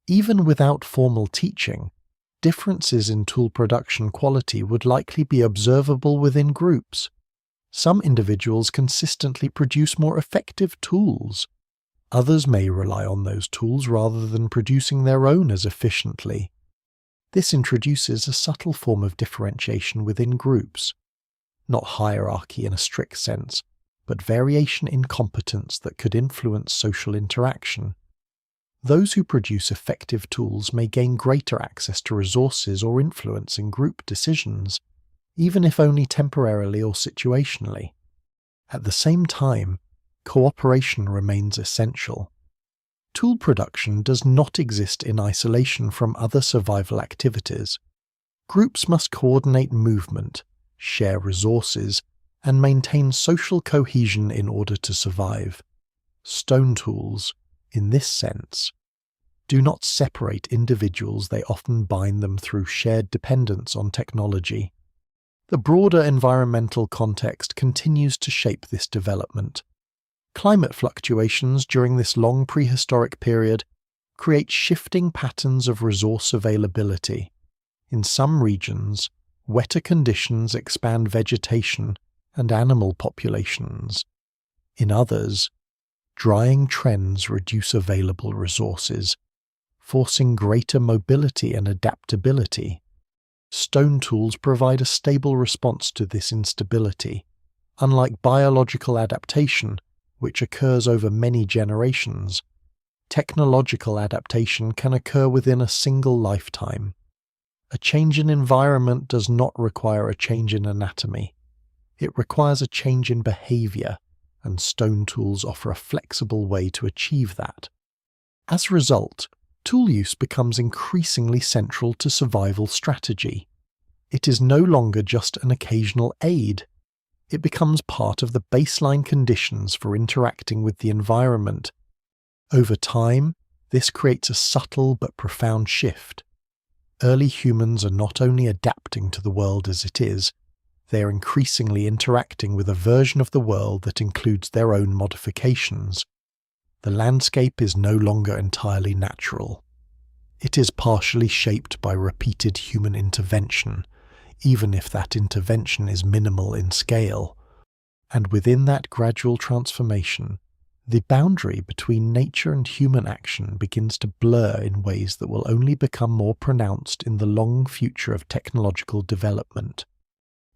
Even without formal teaching, differences in tool production quality would likely be observable within groups. Some individuals consistently produce more effective tools. Others may rely on those tools rather than producing their own as efficiently. This introduces a subtle form of differentiation within groups, not hierarchy in a strict sense, but variation in competence that could influence social interaction. Those who produce effective tools may gain greater access to resources or influence in group decisions, even if only temporarily or situationally. At the same time, cooperation remains essential. Tool production does not exist in isolation from other survival activities. Groups must coordinate movement, share resources, and maintain social cohesion in order to survive. Stone tools, in this sense, do not separate individuals, they often bind them through shared dependence on technology. The broader environmental context continues to shape this development. Climate fluctuations during this long prehistoric period create shifting patterns of resource availability. In some regions, wetter conditions expand vegetation and animal populations. In others, drying trends reduce available resources, forcing greater mobility and adaptability. Stone tools provide a stable response to this instability. Unlike biological adaptation, which occurs over many generations, technological adaptation can occur within a single lifetime. A change in environment does not require a change in anatomy. It requires a change in behavior, and stone tools offer a flexible way to achieve that. As a result, tool use becomes increasingly central to survival strategy. It is no longer just an occasional aid. It becomes part of the baseline conditions for interacting with the environment. Over time, this creates a subtle but profound shift. Early humans are not only adapting to the world as it is, they are increasingly interacting with a version of the world that includes their own modifications. The landscape is no longer entirely natural. It is partially shaped by repeated human intervention, even if that intervention is minimal in scale. And within that gradual transformation, the boundary between nature and human action begins to blur in ways that will only become more pronounced in the long future of technological development.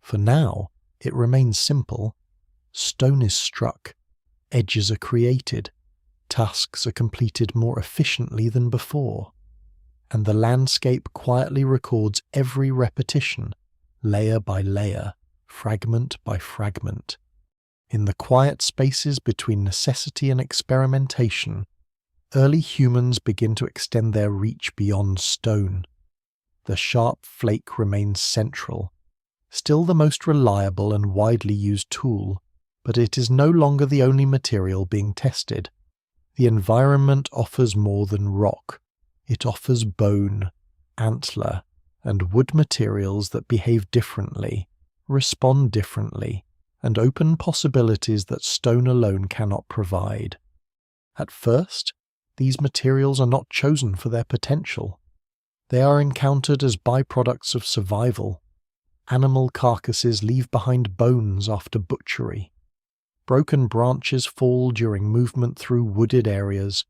For now, it remains simple. Stone is struck, edges are created, tasks are completed more efficiently than before, and the landscape quietly records every repetition, layer by layer, fragment by fragment. In the quiet spaces between necessity and experimentation, early humans begin to extend their reach beyond stone. The sharp flake remains central, still the most reliable and widely used tool, but it is no longer the only material being tested. The environment offers more than rock. It offers bone, antler, and wood materials that behave differently, respond differently, and open possibilities that stone alone cannot provide. At first, these materials are not chosen for their potential. They are encountered as byproducts of survival. Animal carcasses leave behind bones after butchery. Broken branches fall during movement through wooded areas.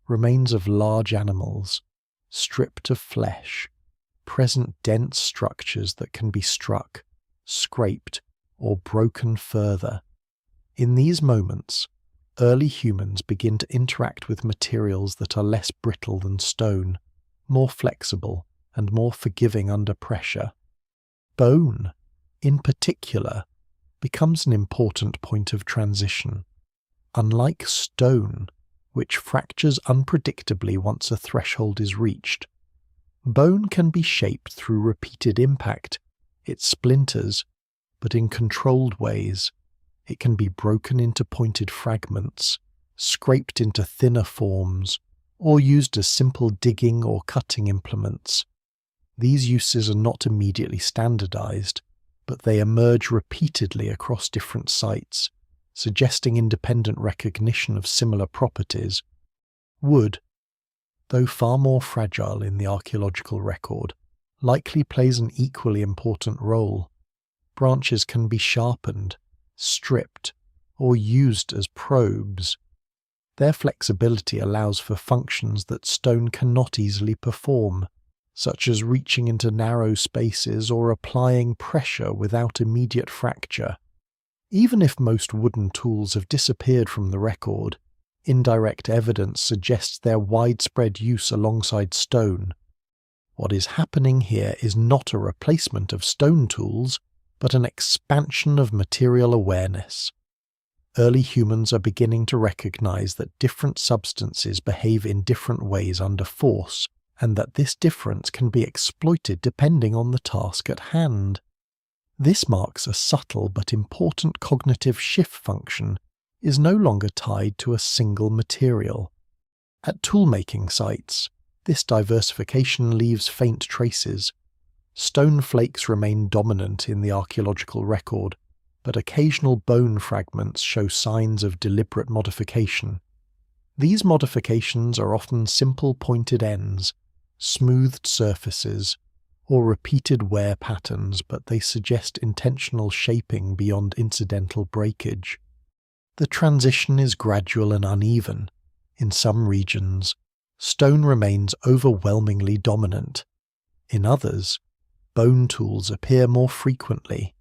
Remains of large animals, stripped of flesh, present dense structures that can be struck, scraped, or broken further. In these moments, early humans begin to interact with materials that are less brittle than stone, more flexible, and more forgiving under pressure. Bone, in particular, becomes an important point of transition. Unlike stone, which fractures unpredictably once a threshold is reached, bone can be shaped through repeated impact. It splinters, but in controlled ways. It can be broken into pointed fragments, scraped into thinner forms, or used as simple digging or cutting implements. These uses are not immediately standardized, but they emerge repeatedly across different sites, suggesting independent recognition of similar properties. Wood, though far more fragile in the archaeological record, likely plays an equally important role. Branches can be sharpened, stripped, or used as probes. Their flexibility allows for functions that stone cannot easily perform, such as reaching into narrow spaces or applying pressure without immediate fracture. Even if most wooden tools have disappeared from the record, indirect evidence suggests their widespread use alongside stone. What is happening here is not a replacement of stone tools, but an expansion of material awareness. Early humans are beginning to recognize that different substances behave in different ways under force, and that this difference can be exploited depending on the task at hand. This marks a subtle but important cognitive shift. Function is no longer tied to a single material. At tool-making sites, this diversification leaves faint traces. Stone flakes remain dominant in the archaeological record, but occasional bone fragments show signs of deliberate modification. These modifications are often simple pointed ends, smoothed surfaces, or repeated wear patterns, but they suggest intentional shaping beyond incidental breakage. The transition is gradual and uneven. In some regions, stone remains overwhelmingly dominant. In others, bone tools appear more frequently,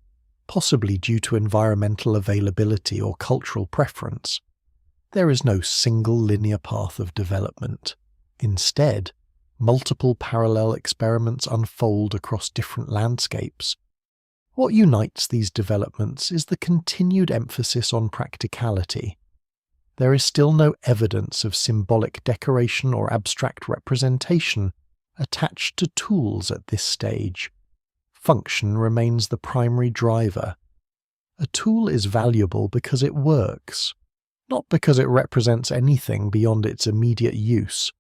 possibly due to environmental availability or cultural preference. There is no single linear path of development. Instead, multiple parallel experiments unfold across different landscapes. What unites these developments is the continued emphasis on practicality. There is still no evidence of symbolic decoration or abstract representation attached to tools at this stage. Function remains the primary driver. A tool is valuable because it works, not because it represents anything beyond its immediate use.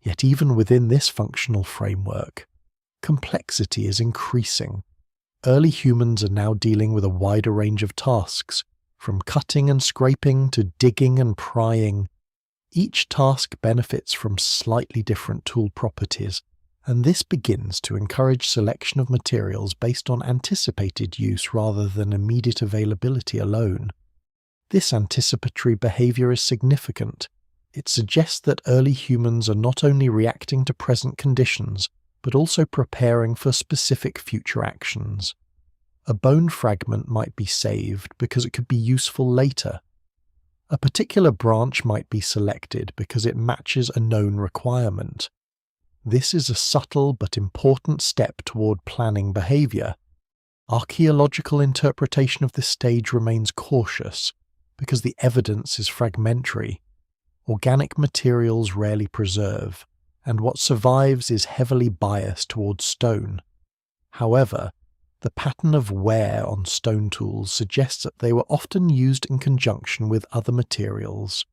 Yet even within this functional framework, complexity is increasing. Early humans are now dealing with a wider range of tasks, from cutting and scraping to digging and prying. Each task benefits from slightly different tool properties, and this begins to encourage selection of materials based on anticipated use rather than immediate availability alone. This anticipatory behavior is significant. It suggests that early humans are not only reacting to present conditions, but also preparing for specific future actions. A bone fragment might be saved because it could be useful later. A particular branch might be selected because it matches a known requirement. This is a subtle but important step toward planning behavior. Archaeological interpretation of this stage remains cautious because the evidence is fragmentary. Organic materials rarely preserve, and what survives is heavily biased towards stone. However, the pattern of wear on stone tools suggests that they were often used in conjunction with other materials.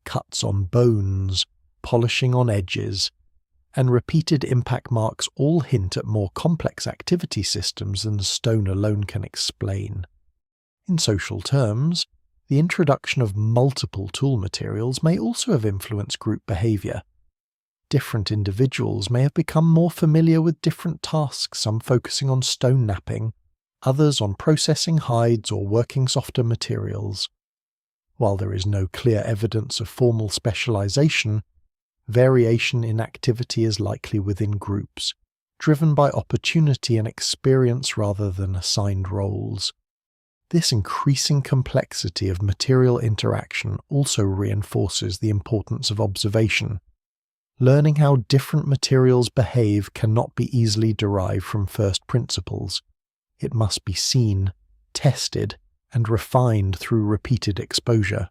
Cuts on bones, polishing on edges, and repeated impact marks all hint at more complex activity systems than the stone alone can explain. In social terms, the introduction of multiple tool materials may also have influenced group behavior. Different individuals may have become more familiar with different tasks, some focusing on stone knapping, others on processing hides or working softer materials. While there is no clear evidence of formal specialization, variation in activity is likely within groups, driven by opportunity and experience rather than assigned roles. This increasing complexity of material interaction also reinforces the importance of observation. Learning how different materials behave cannot be easily derived from first principles. It must be seen, tested, and refined through repeated exposure.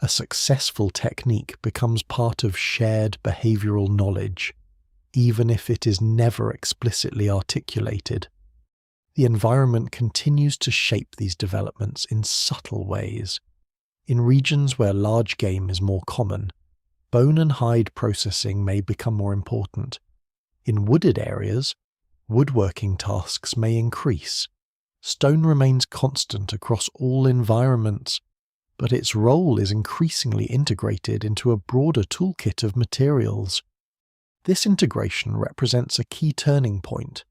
A successful technique becomes part of shared behavioral knowledge, even if it is never explicitly articulated. The environment continues to shape these developments in subtle ways. In regions where large game is more common, bone and hide processing may become more important. In wooded areas, woodworking tasks may increase. Stone remains constant across all environments, but its role is increasingly integrated into a broader toolkit of materials. This integration represents a key turning point.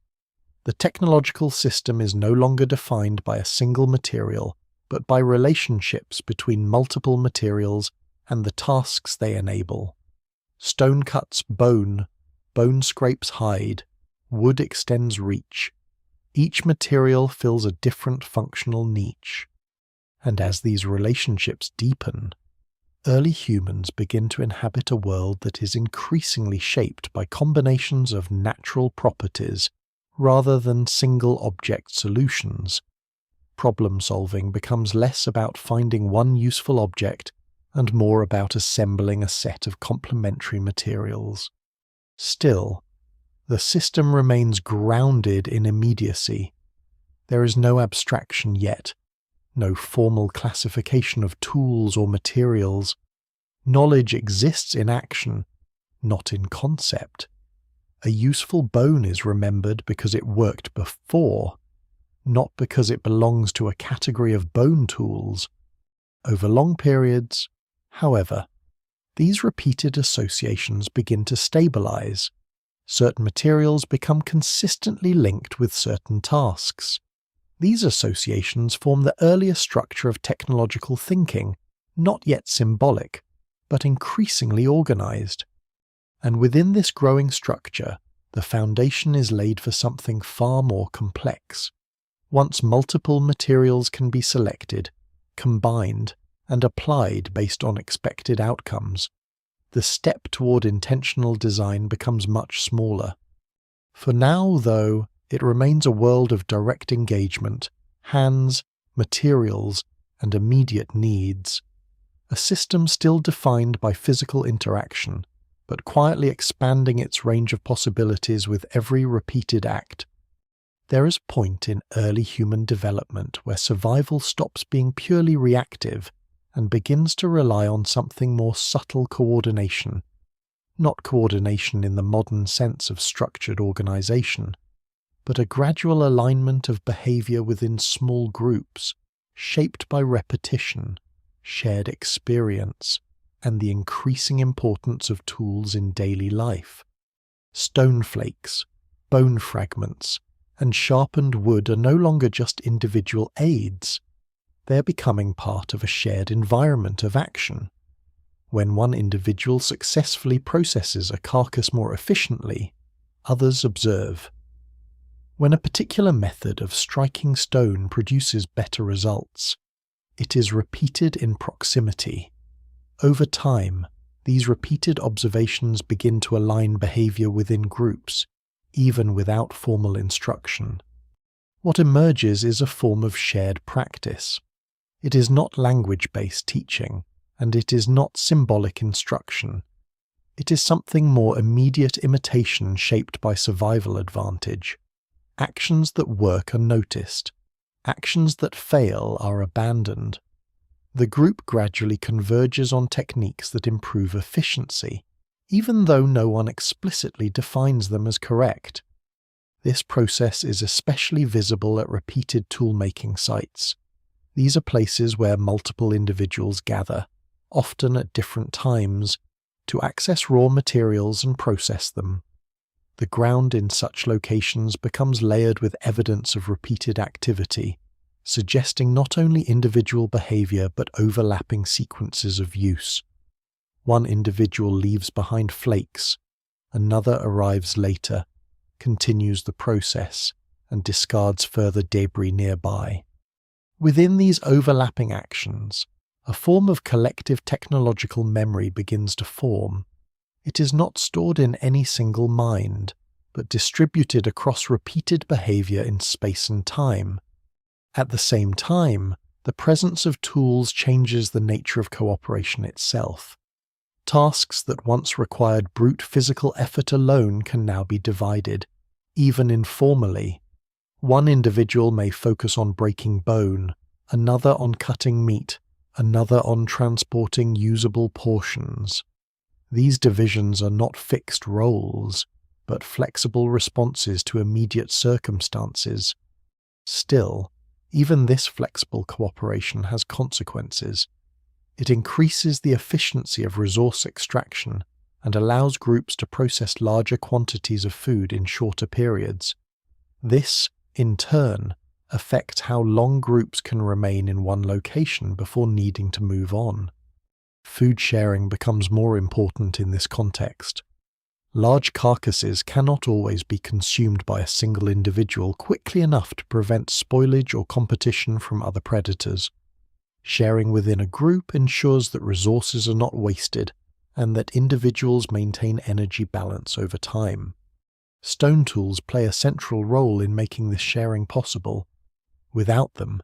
The technological system is no longer defined by a single material, but by relationships between multiple materials and the tasks they enable. Stone cuts bone, bone scrapes hide, wood extends reach. Each material fills a different functional niche. And as these relationships deepen, early humans begin to inhabit a world that is increasingly shaped by combinations of natural properties rather than single-object solutions. Problem-solving becomes less about finding one useful object and more about assembling a set of complementary materials. Still, the system remains grounded in immediacy. There is no abstraction yet, no formal classification of tools or materials. Knowledge exists in action, not in concept. A useful bone is remembered because it worked before, not because it belongs to a category of bone tools. Over long periods, however, these repeated associations begin to stabilize. Certain materials become consistently linked with certain tasks. These associations form the earlier structure of technological thinking, not yet symbolic, but increasingly organized. And within this growing structure, the foundation is laid for something far more complex. Once multiple materials can be selected, combined, and applied based on expected outcomes, the step toward intentional design becomes much smaller. For now, though, it remains a world of direct engagement, hands, materials, and immediate needs. A system still defined by physical interaction, but quietly expanding its range of possibilities with every repeated act. There is a point in early human development where survival stops being purely reactive and begins to rely on something more subtle coordination. Not coordination in the modern sense of structured organization, but a gradual alignment of behavior within small groups, shaped by repetition, shared experience, and the increasing importance of tools in daily life. Stone flakes, bone fragments, and sharpened wood are no longer just individual aids. They're becoming part of a shared environment of action. When one individual successfully processes a carcass more efficiently, others observe. When a particular method of striking stone produces better results, it is repeated in proximity. Over time, these repeated observations begin to align behavior within groups, even without formal instruction. What emerges is a form of shared practice. It is not language-based teaching, and it is not symbolic instruction. It is something more immediate imitation shaped by survival advantage. Actions that work are noticed. Actions that fail are abandoned. The group gradually converges on techniques that improve efficiency, even though no one explicitly defines them as correct. This process is especially visible at repeated tool-making sites. These are places where multiple individuals gather, often at different times, to access raw materials and process them. The ground in such locations becomes layered with evidence of repeated activity, suggesting not only individual behavior but overlapping sequences of use. One individual leaves behind flakes, another arrives later, continues the process, and discards further debris nearby. Within these overlapping actions, a form of collective technological memory begins to form. It is not stored in any single mind, but distributed across repeated behavior in space and time. At the same time, the presence of tools changes the nature of cooperation itself. Tasks that once required brute physical effort alone can now be divided, even informally. One individual may focus on breaking bone, another on cutting meat, another on transporting usable portions. These divisions are not fixed roles, but flexible responses to immediate circumstances. Still, even this flexible cooperation has consequences. It increases the efficiency of resource extraction and allows groups to process larger quantities of food in shorter periods. This, in turn, affects how long groups can remain in one location before needing to move on. food sharing becomes more important in this context. Large carcasses cannot always be consumed by a single individual quickly enough to prevent spoilage or competition from other predators. Sharing within a group ensures that resources are not wasted and that individuals maintain energy balance over time. Stone tools play a central role in making this sharing possible. Without them,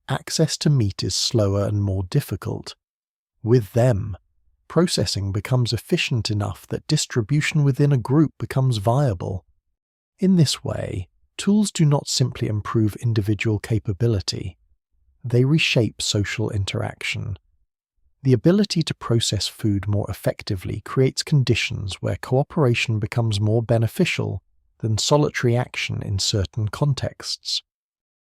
access to meat is slower and more difficult. With them, processing becomes efficient enough that distribution within a group becomes viable. In this way, tools do not simply improve individual capability, they reshape social interaction. The ability to process food more effectively creates conditions where cooperation becomes more beneficial than solitary action in certain contexts.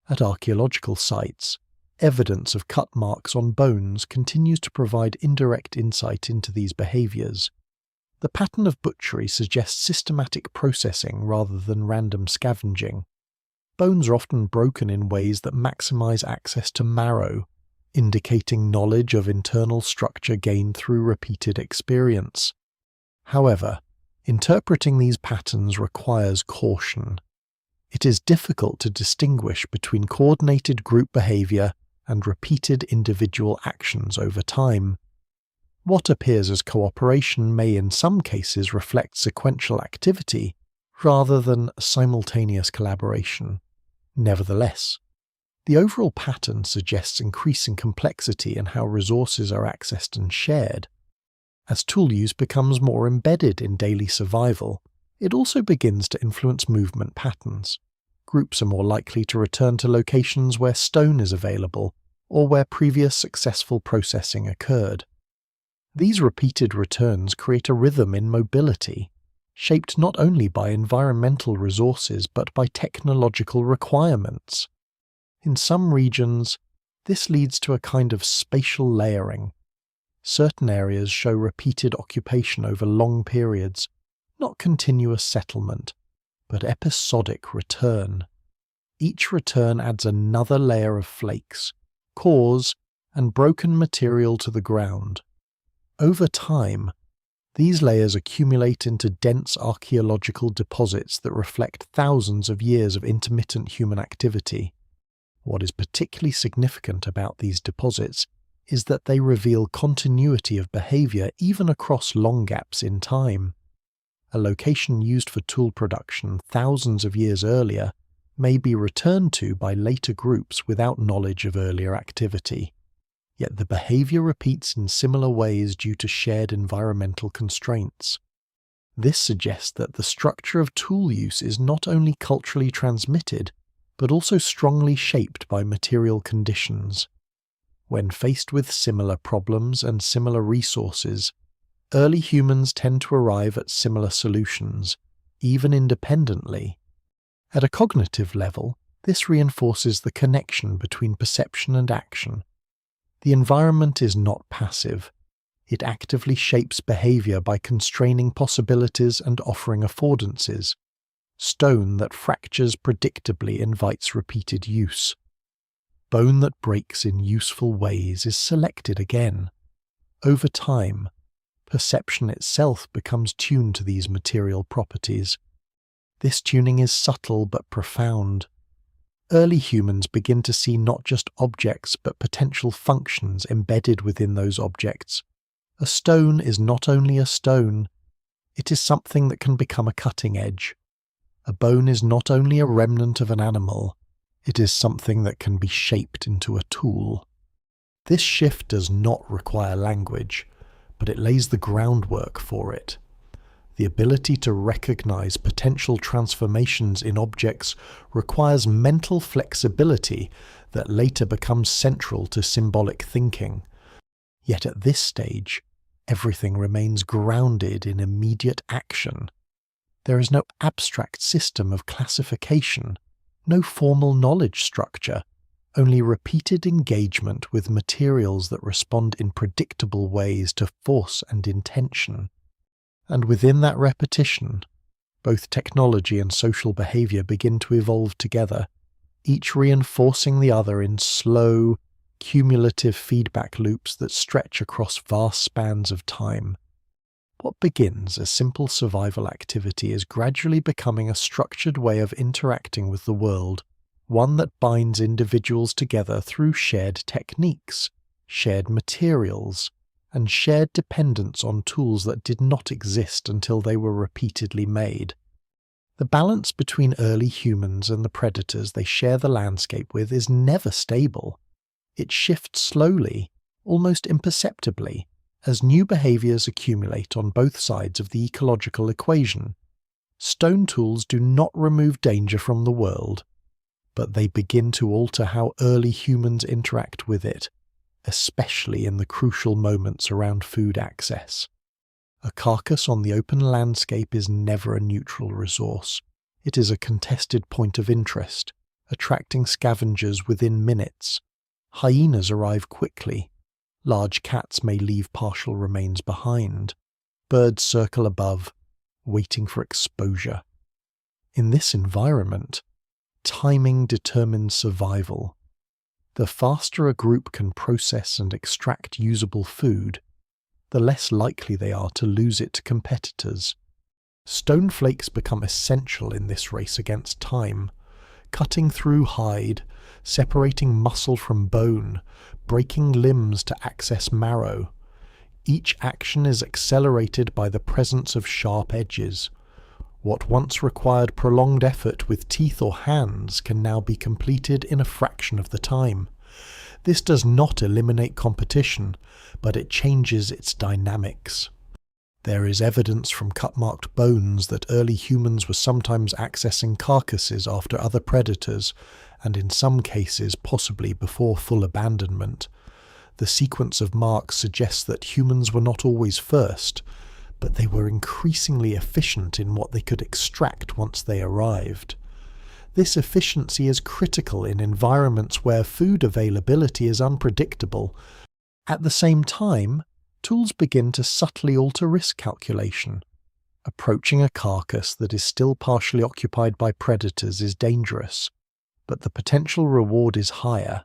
At archaeological sites, evidence of cut marks on bones continues to provide indirect insight into these behaviors. The pattern of butchery suggests systematic processing rather than random scavenging. Bones are often broken in ways that maximize access to marrow, indicating knowledge of internal structure gained through repeated experience. However, interpreting these patterns requires caution. It is difficult to distinguish between coordinated group behavior and repeated individual actions over time. What appears as cooperation may in some cases reflect sequential activity rather than simultaneous collaboration. Nevertheless, the overall pattern suggests increasing complexity in how resources are accessed and shared. As tool use becomes more embedded in daily survival, it also begins to influence movement patterns. Groups are more likely to return to locations where stone is available or where previous successful processing occurred. These repeated returns create a rhythm in mobility, shaped not only by environmental resources but by technological requirements. In some regions, this leads to a kind of spatial layering. Certain areas show repeated occupation over long periods, not continuous settlement, but episodic return. Each return adds another layer of flakes, cores, and broken material to the ground. Over time, these layers accumulate into dense archaeological deposits that reflect thousands of years of intermittent human activity. What is particularly significant about these deposits is that they reveal continuity of behavior even across long gaps in time. A location used for tool production thousands of years earlier may be returned to by later groups without knowledge of earlier activity. Yet the behavior repeats in similar ways due to shared environmental constraints. This suggests that the structure of tool use is not only culturally transmitted, but also strongly shaped by material conditions. When faced with similar problems and similar resources, early humans tend to arrive at similar solutions, even independently. At a cognitive level, this reinforces the connection between perception and action. The environment is not passive. It actively shapes behavior by constraining possibilities and offering affordances. Stone that fractures predictably invites repeated use. Bone that breaks in useful ways is selected again. Over time, perception itself becomes tuned to these material properties. This tuning is subtle but profound. Early humans begin to see not just objects but potential functions embedded within those objects. A stone is not only a stone, it is something that can become a cutting edge. A bone is not only a remnant of an animal, it is something that can be shaped into a tool. This shift does not require language, but it lays the groundwork for it. The ability to recognize potential transformations in objects requires mental flexibility that later becomes central to symbolic thinking. Yet at this stage, everything remains grounded in immediate action. There is no abstract system of classification, no formal knowledge structure, only repeated engagement with materials that respond in predictable ways to force and intention. And within that repetition, both technology and social behavior begin to evolve together, each reinforcing the other in slow, cumulative feedback loops that stretch across vast spans of time. What begins as simple survival activity is gradually becoming a structured way of interacting with the world, one that binds individuals together through shared techniques, shared materials, and shared dependence on tools that did not exist until they were repeatedly made. The balance between early humans and the predators they share the landscape with is never stable. It shifts slowly, almost imperceptibly, as new behaviors accumulate on both sides of the ecological equation. Stone tools do not remove danger from the world, but they begin to alter how early humans interact with it, especially in the crucial moments around food access. A carcass on the open landscape is never a neutral resource. It is a contested point of interest, attracting scavengers within minutes. Hyenas arrive quickly. Large cats may leave partial remains behind. Birds circle above, waiting for exposure. In this environment, timing determines survival. The faster a group can process and extract usable food, the less likely they are to lose it to competitors. Stone flakes become essential in this race against time, cutting through hide, separating muscle from bone, breaking limbs to access marrow. Each action is accelerated by the presence of sharp edges. What once required prolonged effort with teeth or hands can now be completed in a fraction of the time. This does not eliminate competition, but it changes its dynamics. There is evidence from cut-marked bones that early humans were sometimes accessing carcasses after other predators, and in some cases possibly before full abandonment. The sequence of marks suggests that humans were not always first, but they were increasingly efficient in what they could extract once they arrived. This efficiency is critical in environments where food availability is unpredictable. At the same time, tools begin to subtly alter risk calculation. Approaching a carcass that is still partially occupied by predators is dangerous, but the potential reward is higher.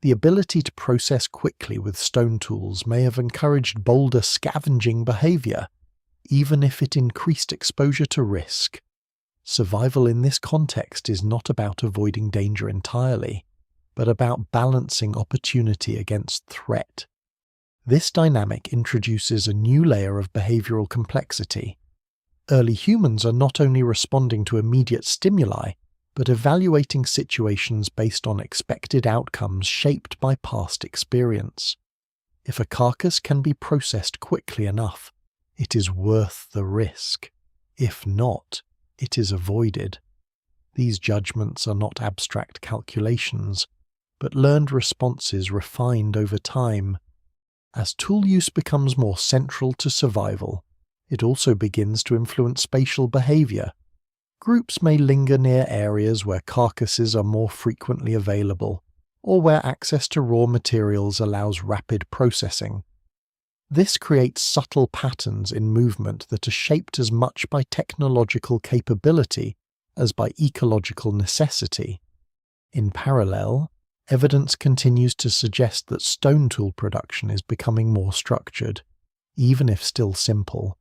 The ability to process quickly with stone tools may have encouraged bolder scavenging behavior, even if it increased exposure to risk. Survival in this context is not about avoiding danger entirely, but about balancing opportunity against threat. This dynamic introduces a new layer of behavioral complexity. Early humans are not only responding to immediate stimuli, but evaluating situations based on expected outcomes shaped by past experience. If a carcass can be processed quickly enough, it is worth the risk. If not, it is avoided. These judgments are not abstract calculations, but learned responses refined over time. As tool use becomes more central to survival, it also begins to influence spatial behavior. Groups may linger near areas where carcasses are more frequently available, or where access to raw materials allows rapid processing. This creates subtle patterns in movement that are shaped as much by technological capability as by ecological necessity. In parallel, evidence continues to suggest that stone tool production is becoming more structured, even if still simple.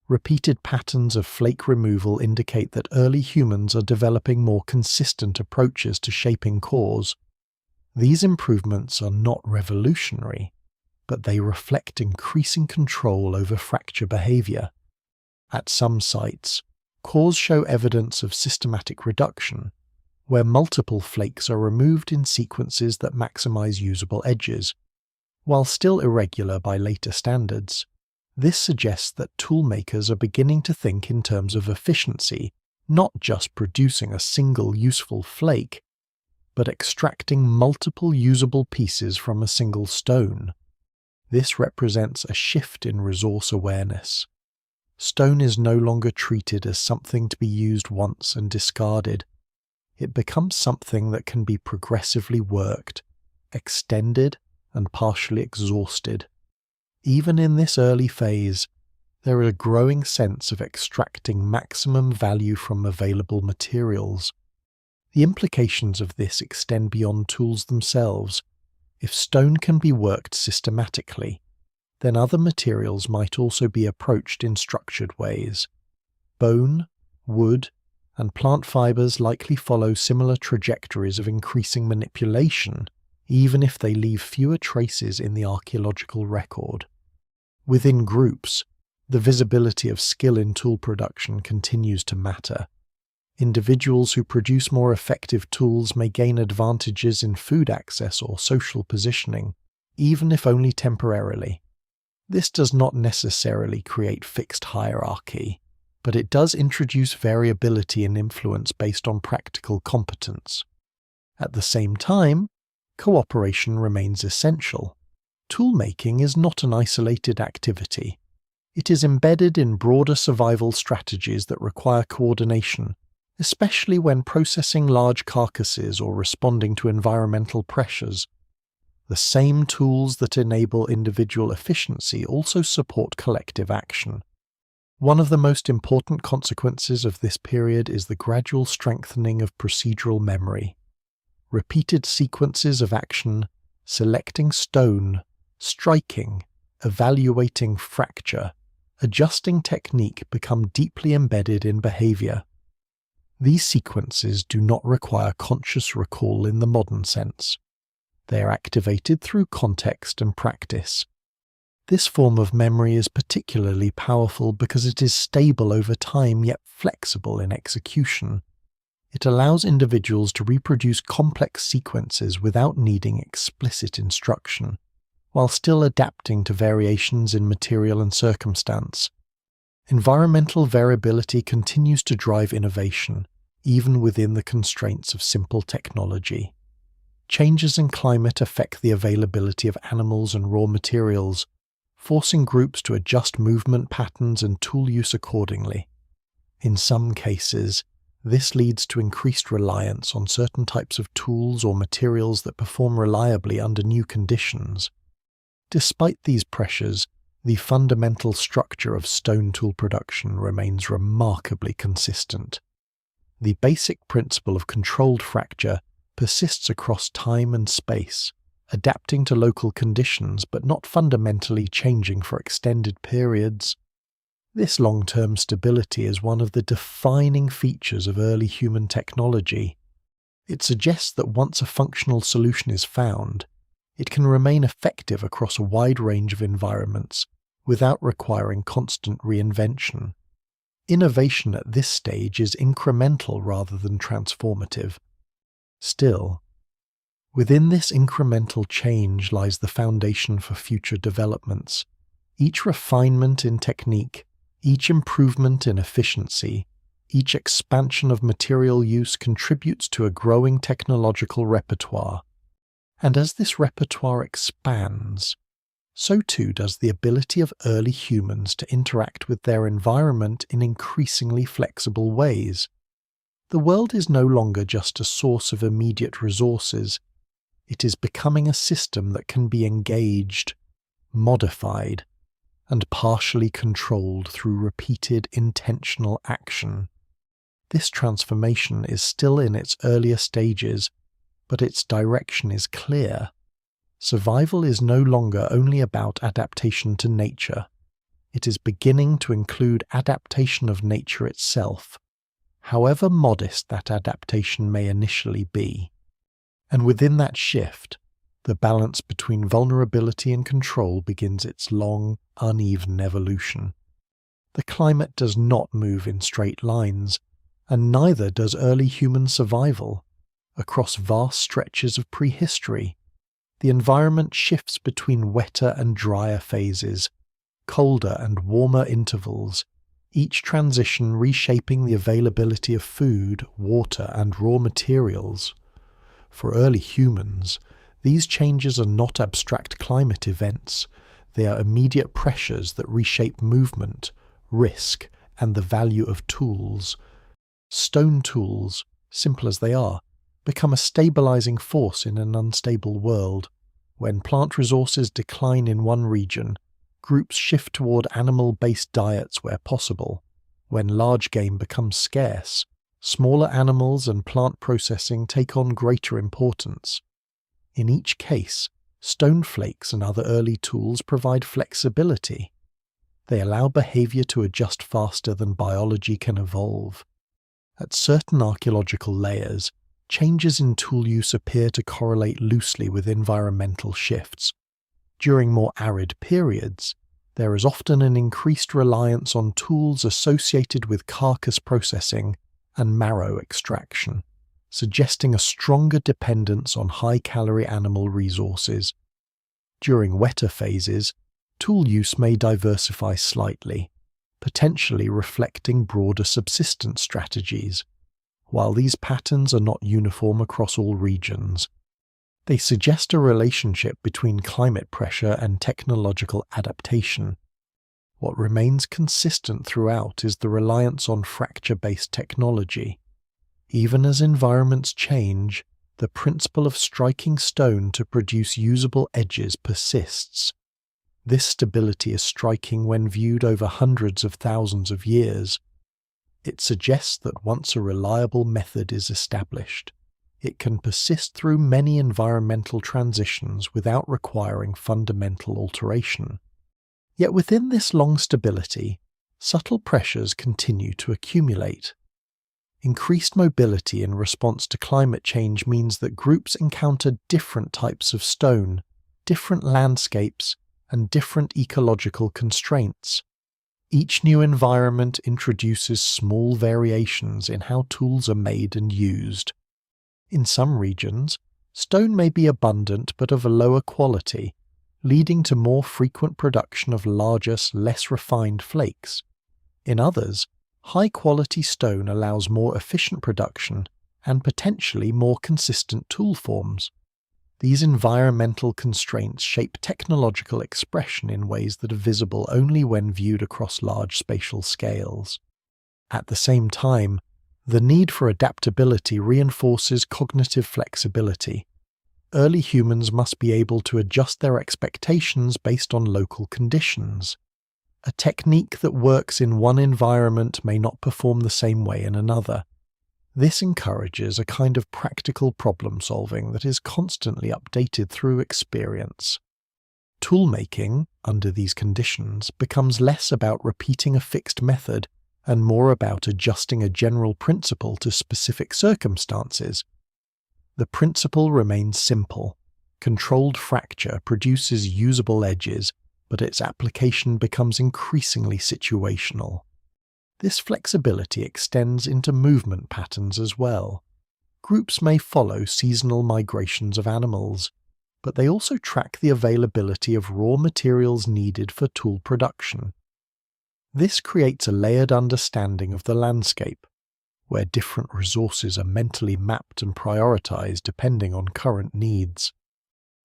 Repeated patterns of flake removal indicate that early humans are developing more consistent approaches to shaping cores. These improvements are not revolutionary, but they reflect increasing control over fracture behavior. At some sites, cores show evidence of systematic reduction, where multiple flakes are removed in sequences that maximize usable edges. While still irregular by later standards, this suggests that toolmakers are beginning to think in terms of efficiency, not just producing a single useful flake, but extracting multiple usable pieces from a single stone. This represents a shift in resource awareness. Stone is no longer treated as something to be used once and discarded. It becomes something that can be progressively worked, extended, and partially exhausted. Even in this early phase, there is a growing sense of extracting maximum value from available materials. The implications of this extend beyond tools themselves. If stone can be worked systematically, then other materials might also be approached in structured ways. Bone, wood, and plant fibers likely follow similar trajectories of increasing manipulation, even if they leave fewer traces in the archaeological record. Within groups, the visibility of skill in tool production continues to matter. Individuals who produce more effective tools may gain advantages in food access or social positioning, even if only temporarily. This does not necessarily create fixed hierarchy, but it does introduce variability in influence based on practical competence. At the same time, cooperation remains essential. Toolmaking is not an isolated activity. It is embedded in broader survival strategies that require coordination, especially when processing large carcasses or responding to environmental pressures. The same tools that enable individual efficiency also support collective action. One of the most important consequences of this period is the gradual strengthening of procedural memory. Repeated sequences of action, selecting stone, striking, evaluating fracture, adjusting technique become deeply embedded in behavior. These sequences do not require conscious recall in the modern sense. They are activated through context and practice. This form of memory is particularly powerful because it is stable over time yet flexible in execution. It allows individuals to reproduce complex sequences without needing explicit instruction, while still adapting to variations in material and circumstance. Environmental variability continues to drive innovation, even within the constraints of simple technology. Changes in climate affect the availability of animals and raw materials, forcing groups to adjust movement patterns and tool use accordingly. In some cases, this leads to increased reliance on certain types of tools or materials that perform reliably under new conditions. Despite these pressures, the fundamental structure of stone tool production remains remarkably consistent. The basic principle of controlled fracture persists across time and space, adapting to local conditions but not fundamentally changing for extended periods. This long-term stability is one of the defining features of early human technology. It suggests that once a functional solution is found, it can remain effective across a wide range of environments without requiring constant reinvention. Innovation at this stage is incremental rather than transformative. Still, within this incremental change lies the foundation for future developments. Each refinement in technique, each improvement in efficiency, each expansion of material use contributes to a growing technological repertoire. And as this repertoire expands, so too does the ability of early humans to interact with their environment in increasingly flexible ways. The world is no longer just a source of immediate resources. It is becoming a system that can be engaged, modified, and partially controlled through repeated intentional action. This transformation is still in its earlier stages, but its direction is clear. Survival is no longer only about adaptation to nature. It is beginning to include adaptation of nature itself, however modest that adaptation may initially be. And within that shift, the balance between vulnerability and control begins its long, uneven evolution. The climate does not move in straight lines, and neither does early human survival. Across vast stretches of prehistory, the environment shifts between wetter and drier phases, colder and warmer intervals, each transition reshaping the availability of food, water, and raw materials. For early humans, these changes are not abstract climate events. They are immediate pressures that reshape movement, risk, and the value of tools. Stone tools, simple as they are, become a stabilizing force in an unstable world. When plant resources decline in one region, groups shift toward animal-based diets where possible. When large game becomes scarce, smaller animals and plant processing take on greater importance. In each case, Stone flakes and other early tools provide flexibility. They allow behavior to adjust faster than biology can evolve. At certain archaeological layers, changes in tool use appear to correlate loosely with environmental shifts. During more arid periods, there is often an increased reliance on tools associated with carcass processing and marrow extraction, suggesting a stronger dependence on high-calorie animal resources. During wetter phases, tool use may diversify slightly, potentially reflecting broader subsistence strategies. While these patterns are not uniform across all regions, they suggest a relationship between climate pressure and technological adaptation. What remains consistent throughout is the reliance on fracture-based technology. Even as environments change, the principle of striking stone to produce usable edges persists. This stability is striking when viewed over hundreds of thousands of years. It suggests that once a reliable method is established, it can persist through many environmental transitions without requiring fundamental alteration. Yet within this long stability, subtle pressures continue to accumulate. Increased mobility in response to climate change means that groups encounter different types of stone, different landscapes, and different ecological constraints. Each new environment introduces small variations in how tools are made and used. In some regions, stone may be abundant but of a lower quality, leading to more frequent production of larger, less refined flakes. In others, high-quality stone allows more efficient production and potentially more consistent tool forms. These environmental constraints shape technological expression in ways that are visible only when viewed across large spatial scales. At the same time, the need for adaptability reinforces cognitive flexibility. Early humans must be able to adjust their expectations based on local conditions. A technique that works in one environment may not perform the same way in another. This encourages a kind of practical problem-solving that is constantly updated through experience. Toolmaking, under these conditions, becomes less about repeating a fixed method and more about adjusting a general principle to specific circumstances. The principle remains simple. Controlled fracture produces usable edges, but its application becomes increasingly situational. This flexibility extends into movement patterns as well. Groups may follow seasonal migrations of animals, but they also track the availability of raw materials needed for tool production. This creates a layered understanding of the landscape, where different resources are mentally mapped and prioritized depending on current needs.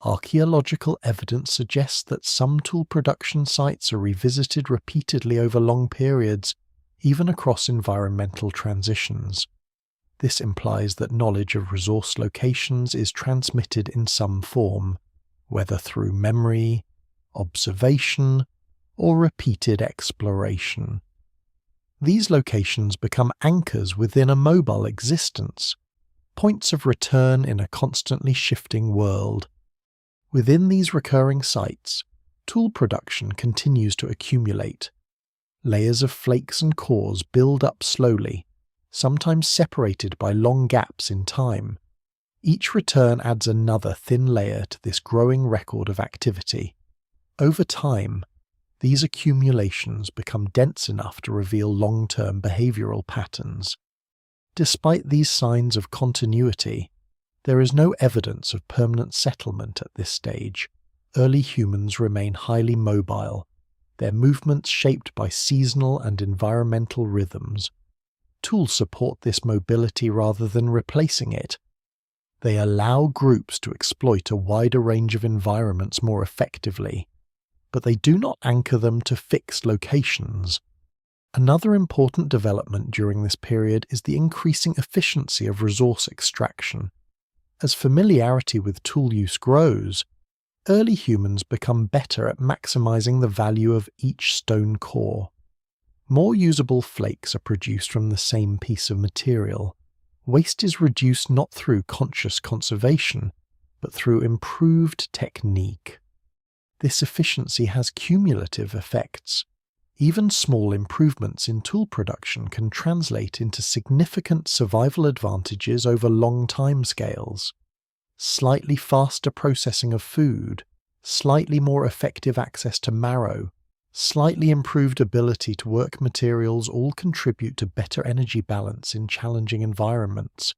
Archaeological evidence suggests that some tool production sites are revisited repeatedly over long periods, even across environmental transitions. This implies that knowledge of resource locations is transmitted in some form, whether through memory, observation, or repeated exploration. These locations become anchors within a mobile existence, points of return in a constantly shifting world. Within these recurring sites, tool production continues to accumulate. Layers of flakes and cores build up slowly, sometimes separated by long gaps in time. Each return adds another thin layer to this growing record of activity. Over time, these accumulations become dense enough to reveal long-term behavioral patterns. Despite these signs of continuity, there is no evidence of permanent settlement at this stage. Early humans remain highly mobile, their movements shaped by seasonal and environmental rhythms. Tools support this mobility rather than replacing it. They allow groups to exploit a wider range of environments more effectively, but they do not anchor them to fixed locations. Another important development during this period is the increasing efficiency of resource extraction. As familiarity with tool use grows, early humans become better at maximizing the value of each stone core. More usable flakes are produced from the same piece of material. Waste is reduced not through conscious conservation, but through improved technique. This efficiency has cumulative effects. Even small improvements in tool production can translate into significant survival advantages over long timescales. Slightly faster processing of food, slightly more effective access to marrow, slightly improved ability to work materials all contribute to better energy balance in challenging environments.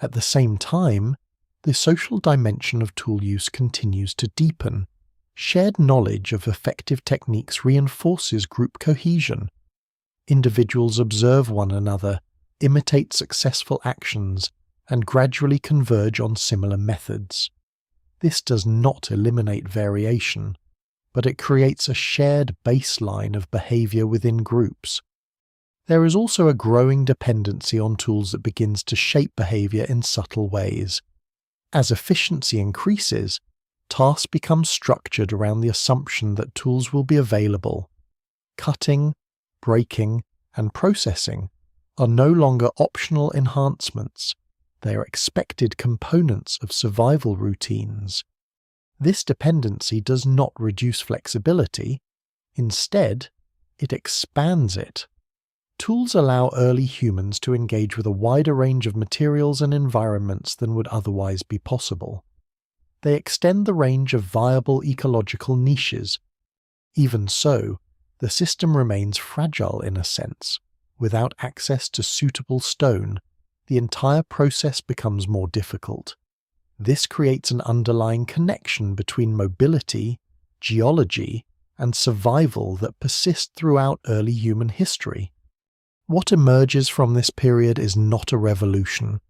At the same time, the social dimension of tool use continues to deepen. Shared knowledge of effective techniques reinforces group cohesion. Individuals observe one another, imitate successful actions, and gradually converge on similar methods. This does not eliminate variation, but it creates a shared baseline of behavior within groups. There is also a growing dependency on tools that begins to shape behavior in subtle ways. As efficiency increases, tasks become structured around the assumption that tools will be available. Cutting, breaking, and processing are no longer optional enhancements. They are expected components of survival routines. This dependency does not reduce flexibility. Instead, it expands it. Tools allow early humans to engage with a wider range of materials and environments than would otherwise be possible. They extend the range of viable ecological niches. Even so, the system remains fragile in a sense. Without access to suitable stone, the entire process becomes more difficult. This creates an underlying connection between mobility, geology, and survival that persists throughout early human history. What emerges from this period is not a revolution,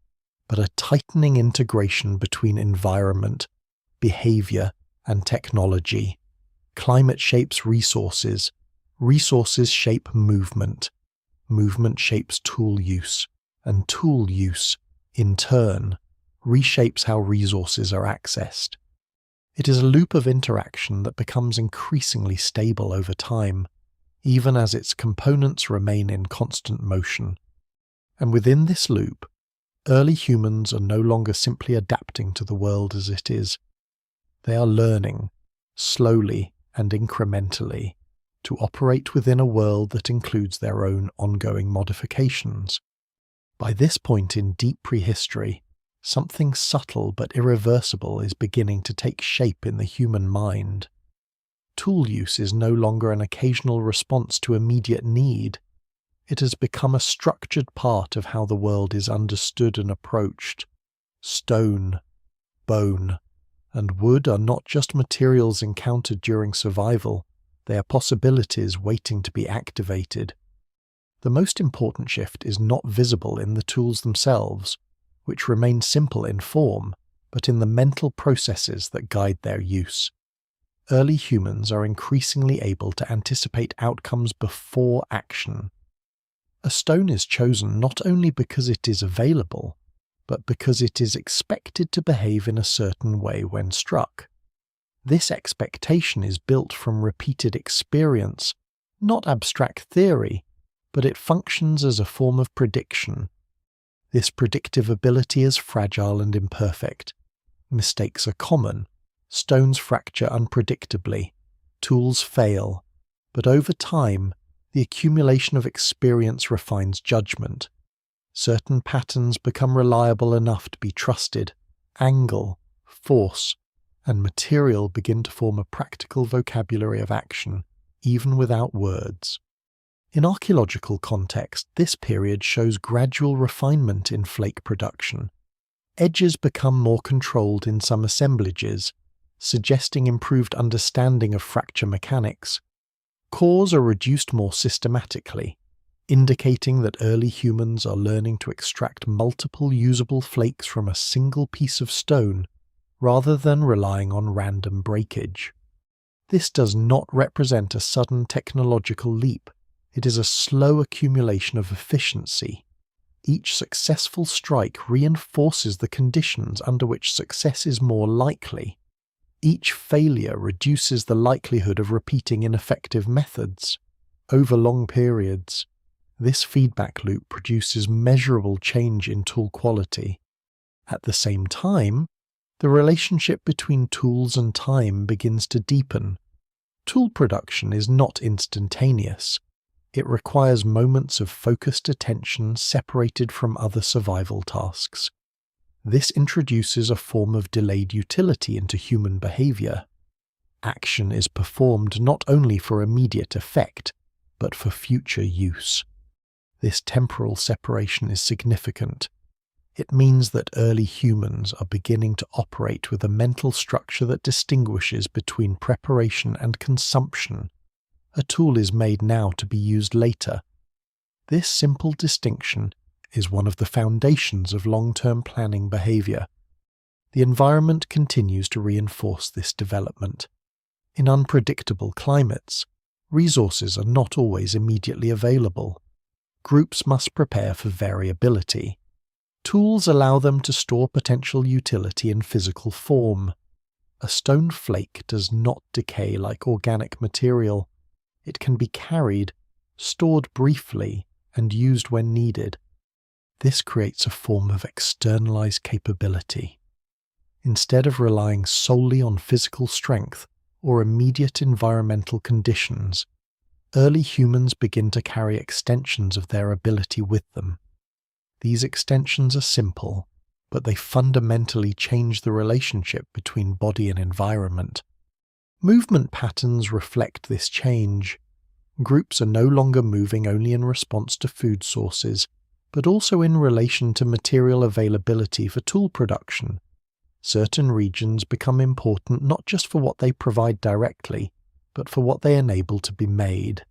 but a tightening integration between environment, behavior, and technology. Climate shapes resources. Resources shape movement. Movement shapes tool use. And tool use, in turn, reshapes how resources are accessed. It is a loop of interaction that becomes increasingly stable over time, even as its components remain in constant motion. And within this loop, early humans are no longer simply adapting to the world as it is. They are learning, slowly and incrementally, to operate within a world that includes their own ongoing modifications. By this point in deep prehistory, something subtle but irreversible is beginning to take shape in the human mind. Tool use is no longer an occasional response to immediate need. It has become a structured part of how the world is understood and approached. Stone, bone, and wood are not just materials encountered during survival, they are possibilities waiting to be activated. The most important shift is not visible in the tools themselves, which remain simple in form, but in the mental processes that guide their use. Early humans are increasingly able to anticipate outcomes before action. A stone is chosen not only because it is available, but because it is expected to behave in a certain way when struck. This expectation is built from repeated experience, not abstract theory, but it functions as a form of prediction. This predictive ability is fragile and imperfect. Mistakes are common. Stones fracture unpredictably. Tools fail. But over time, the accumulation of experience refines judgment. Certain patterns become reliable enough to be trusted. Angle, force, and material begin to form a practical vocabulary of action, even without words. In archaeological context, this period shows gradual refinement in flake production. Edges become more controlled in some assemblages, suggesting improved understanding of fracture mechanics. Cores are reduced more systematically, indicating that early humans are learning to extract multiple usable flakes from a single piece of stone, rather than relying on random breakage. This does not represent a sudden technological leap. It is a slow accumulation of efficiency. Each successful strike reinforces the conditions under which success is more likely. Each failure reduces the likelihood of repeating ineffective methods. Over long periods, this feedback loop produces measurable change in tool quality. At the same time, the relationship between tools and time begins to deepen. Tool production is not instantaneous. It requires moments of focused attention separated from other survival tasks. This introduces a form of delayed utility into human behavior. Action is performed not only for immediate effect, but for future use. This temporal separation is significant. It means that early humans are beginning to operate with a mental structure that distinguishes between preparation and consumption. A tool is made now to be used later. This simple distinction is one of the foundations of long-term planning behavior. The environment continues to reinforce this development. In unpredictable climates, resources are not always immediately available. Groups must prepare for variability. Tools allow them to store potential utility in physical form. A stone flake does not decay like organic material. It can be carried, stored briefly, and used when needed. This creates a form of externalized capability. Instead of relying solely on physical strength or immediate environmental conditions, early humans begin to carry extensions of their ability with them. These extensions are simple, but they fundamentally change the relationship between body and environment. Movement patterns reflect this change. Groups are no longer moving only in response to food sources, but also in relation to material availability for tool production. Certain regions become important not just for what they provide directly, but for what they enable to be made.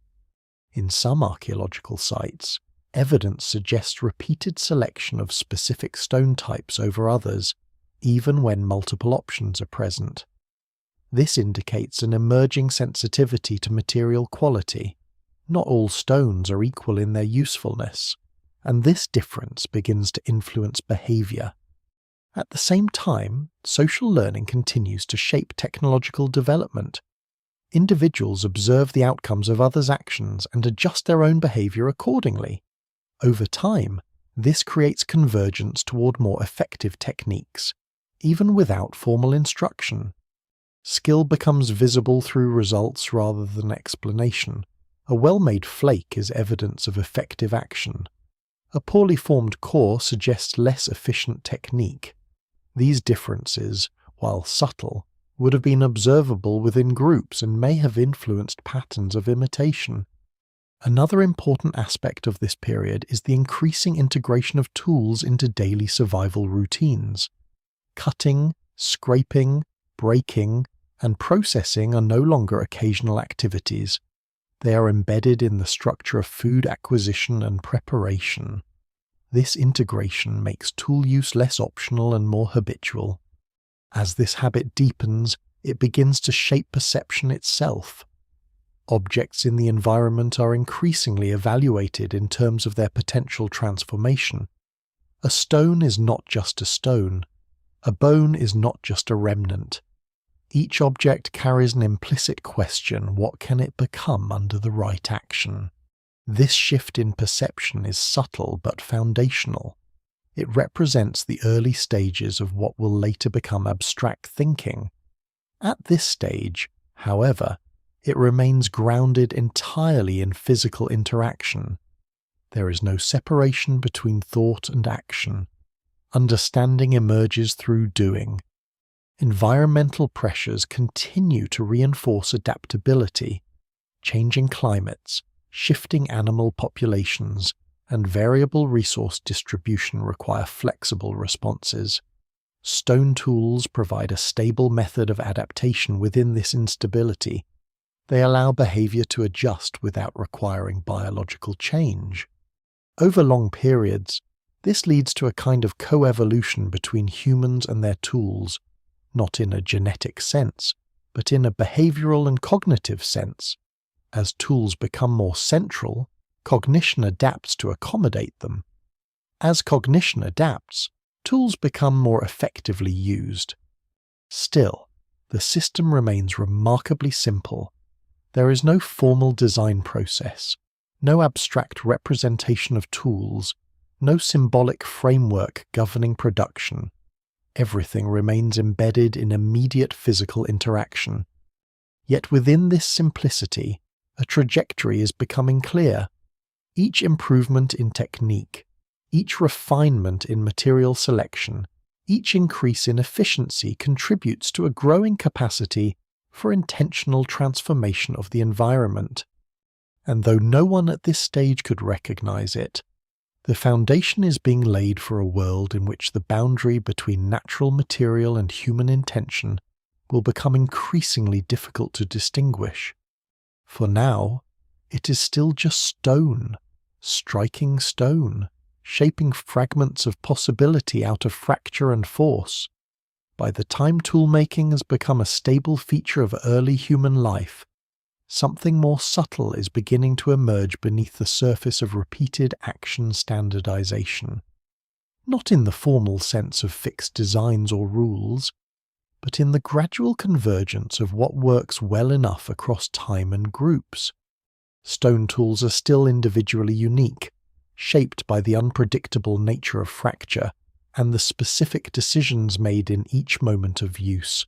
In some archaeological sites, evidence suggests repeated selection of specific stone types over others, even when multiple options are present. This indicates an emerging sensitivity to material quality. Not all stones are equal in their usefulness, and this difference begins to influence behavior. At the same time, social learning continues to shape technological development. Individuals observe the outcomes of others' actions and adjust their own behavior accordingly. Over time, this creates convergence toward more effective techniques, even without formal instruction. Skill becomes visible through results rather than explanation. A well-made flake is evidence of effective action. A poorly formed core suggests less efficient technique. These differences, while subtle, would have been observable within groups and may have influenced patterns of imitation. Another important aspect of this period is the increasing integration of tools into daily survival routines. Cutting, scraping, breaking, and processing are no longer occasional activities. They are embedded in the structure of food acquisition and preparation. This integration makes tool use less optional and more habitual. As this habit deepens, it begins to shape perception itself. Objects in the environment are increasingly evaluated in terms of their potential transformation. A stone is not just a stone. A bone is not just a remnant. Each object carries an implicit question: what can it become under the right action? This shift in perception is subtle but foundational. It represents the early stages of what will later become abstract thinking. At this stage, however, it remains grounded entirely in physical interaction. There is no separation between thought and action. Understanding emerges through doing. Environmental pressures continue to reinforce adaptability. Changing climates, shifting animal populations, and variable resource distribution require flexible responses. Stone tools provide a stable method of adaptation within this instability. They allow behavior to adjust without requiring biological change. Over long periods, this leads to a kind of coevolution between humans and their tools, not in a genetic sense, but in a behavioral and cognitive sense. As tools become more central, cognition adapts to accommodate them. As cognition adapts, tools become more effectively used. Still, the system remains remarkably simple. There is no formal design process, no abstract representation of tools, no symbolic framework governing production. everything remains embedded in immediate physical interaction. Yet within this simplicity, a trajectory is becoming clear. Each improvement in technique, each refinement in material selection, each increase in efficiency contributes to a growing capacity for intentional transformation of the environment. And though no one at this stage could recognize it, the foundation is being laid for a world in which the boundary between natural material and human intention will become increasingly difficult to distinguish. For now, it is still just stone, striking stone, shaping fragments of possibility out of fracture and force. By the time toolmaking has become a stable feature of early human life, something more subtle is beginning to emerge beneath the surface of repeated action standardization. Not in the formal sense of fixed designs or rules, but in the gradual convergence of what works well enough across time and groups. Stone tools are still individually unique, shaped by the unpredictable nature of fracture and the specific decisions made in each moment of use.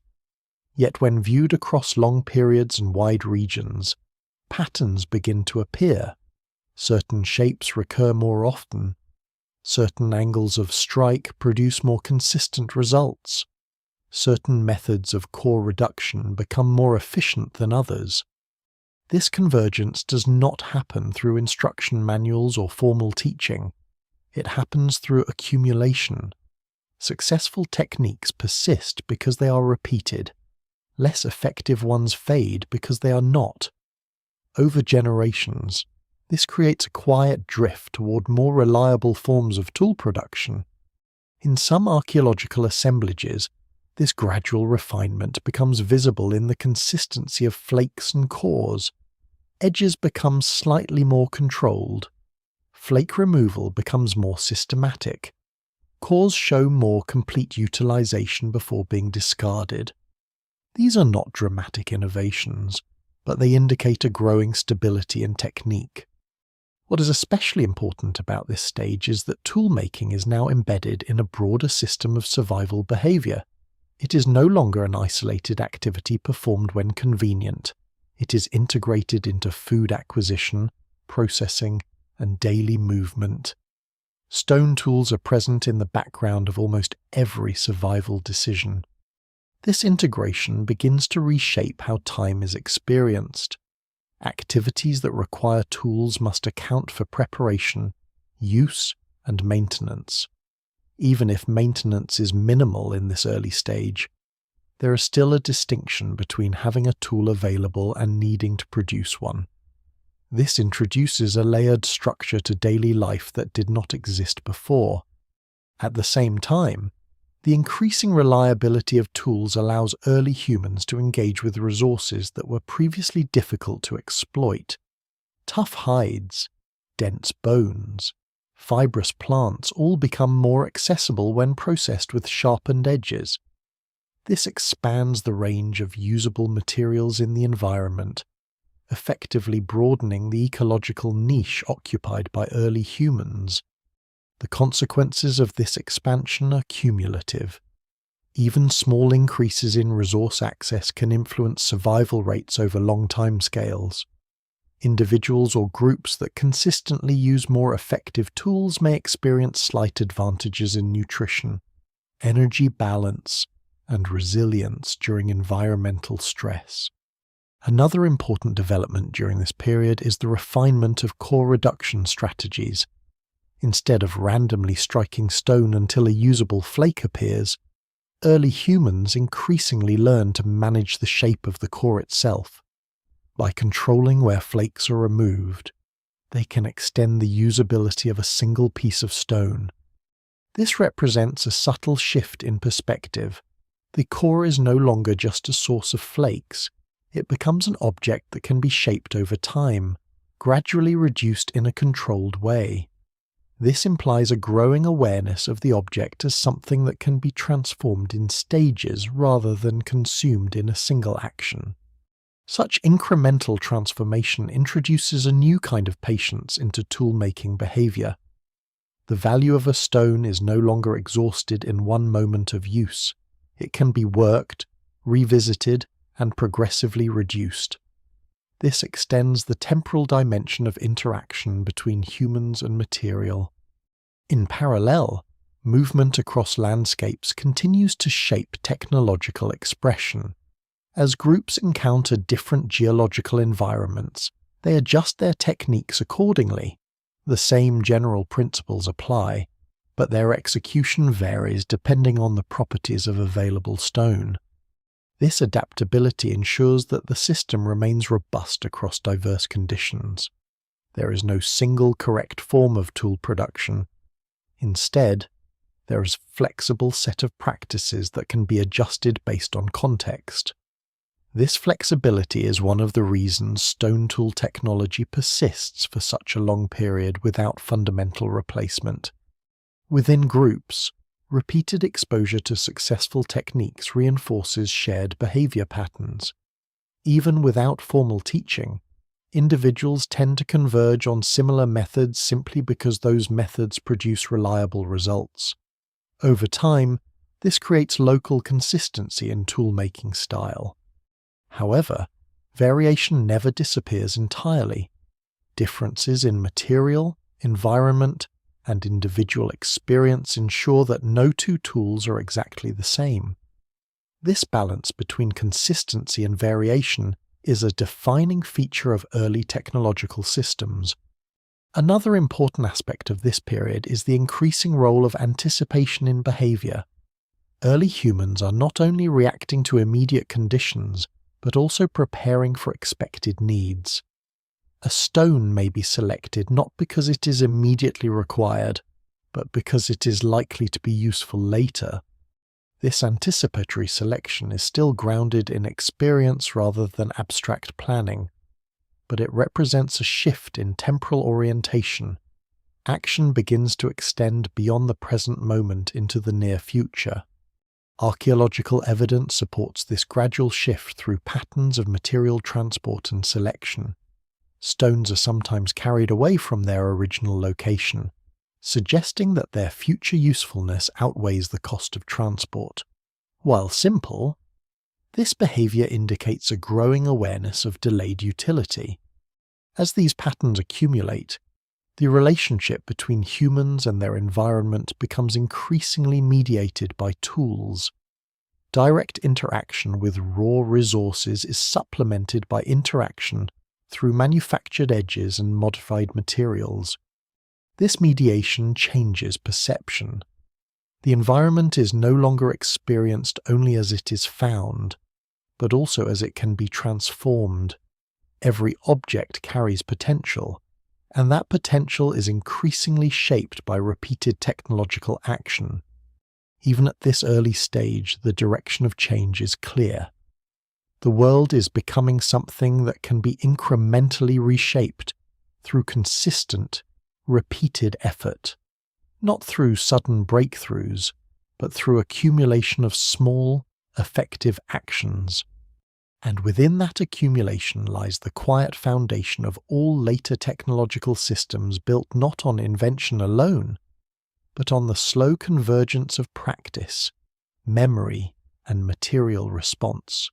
Yet when viewed across long periods and wide regions, patterns begin to appear. Certain shapes recur more often. Certain angles of strike produce more consistent results. Certain methods of core reduction become more efficient than others. This convergence does not happen through instruction manuals or formal teaching. It happens through accumulation. Successful techniques persist because they are repeated. Less effective ones fade because they are not. Over generations, this creates a quiet drift toward more reliable forms of tool production. In some archaeological assemblages, this gradual refinement becomes visible in the consistency of flakes and cores. Edges become slightly more controlled. Flake removal becomes more systematic. Cores show more complete utilization before being discarded. These are not dramatic innovations, but they indicate a growing stability in technique. What is especially important about this stage is that toolmaking is now embedded in a broader system of survival behavior. It is no longer an isolated activity performed when convenient. It is integrated into food acquisition, processing, and daily movement. Stone tools are present in the background of almost every survival decision. This integration begins to reshape how time is experienced. Activities that require tools must account for preparation, use, and maintenance. Even if maintenance is minimal in this early stage, there is still a distinction between having a tool available and needing to produce one. This introduces a layered structure to daily life that did not exist before. At the same time, the increasing reliability of tools allows early humans to engage with resources that were previously difficult to exploit. Tough hides, dense bones, fibrous plants all become more accessible when processed with sharpened edges. This expands the range of usable materials in the environment, effectively broadening the ecological niche occupied by early humans. The consequences of this expansion are cumulative. Even small increases in resource access can influence survival rates over long timescales. Individuals or groups that consistently use more effective tools may experience slight advantages in nutrition, energy balance, and resilience during environmental stress. Another important development during this period is the refinement of core reduction strategies. Instead of randomly striking stone until a usable flake appears, early humans increasingly learn to manage the shape of the core itself. By controlling where flakes are removed, they can extend the usability of a single piece of stone. This represents a subtle shift in perspective. The core is no longer just a source of flakes. It becomes an object that can be shaped over time, gradually reduced in a controlled way. This implies a growing awareness of the object as something that can be transformed in stages rather than consumed in a single action. Such incremental transformation introduces a new kind of patience into tool-making behavior. The value of a stone is no longer exhausted in one moment of use. It can be worked, revisited, and progressively reduced. This extends the temporal dimension of interaction between humans and material. In parallel, movement across landscapes continues to shape technological expression. As groups encounter different geological environments, they adjust their techniques accordingly. The same general principles apply, but their execution varies depending on the properties of available stone. This adaptability ensures that the system remains robust across diverse conditions. There is no single correct form of tool production. Instead, there is a flexible set of practices that can be adjusted based on context. This flexibility is one of the reasons stone tool technology persists for such a long period without fundamental replacement. Within groups, repeated exposure to successful techniques reinforces shared behavior patterns. Even without formal teaching, individuals tend to converge on similar methods simply because those methods produce reliable results. Over time, this creates local consistency in tool-making style. However, variation never disappears entirely. Differences in material, environment, and individual experience ensure that no two tools are exactly the same. This balance between consistency and variation is a defining feature of early technological systems. Another important aspect of this period is the increasing role of anticipation in behavior. Early humans are not only reacting to immediate conditions, but also preparing for expected needs. A stone may be selected not because it is immediately required, but because it is likely to be useful later. This anticipatory selection is still grounded in experience rather than abstract planning, but it represents a shift in temporal orientation. Action begins to extend beyond the present moment into the near future. Archaeological evidence supports this gradual shift through patterns of material transport and selection. Stones are sometimes carried away from their original location, suggesting that their future usefulness outweighs the cost of transport. While simple, this behavior indicates a growing awareness of delayed utility. As these patterns accumulate, the relationship between humans and their environment becomes increasingly mediated by tools. Direct interaction with raw resources is supplemented by interaction through manufactured edges and modified materials. This mediation changes perception. The environment is no longer experienced only as it is found, but also as it can be transformed. Every object carries potential, and that potential is increasingly shaped by repeated technological action. Even at this early stage, the direction of change is clear. The world is becoming something that can be incrementally reshaped through consistent, repeated effort, not through sudden breakthroughs, but through accumulation of small, effective actions. And within that accumulation lies the quiet foundation of all later technological systems built not on invention alone, but on the slow convergence of practice, memory, and material response.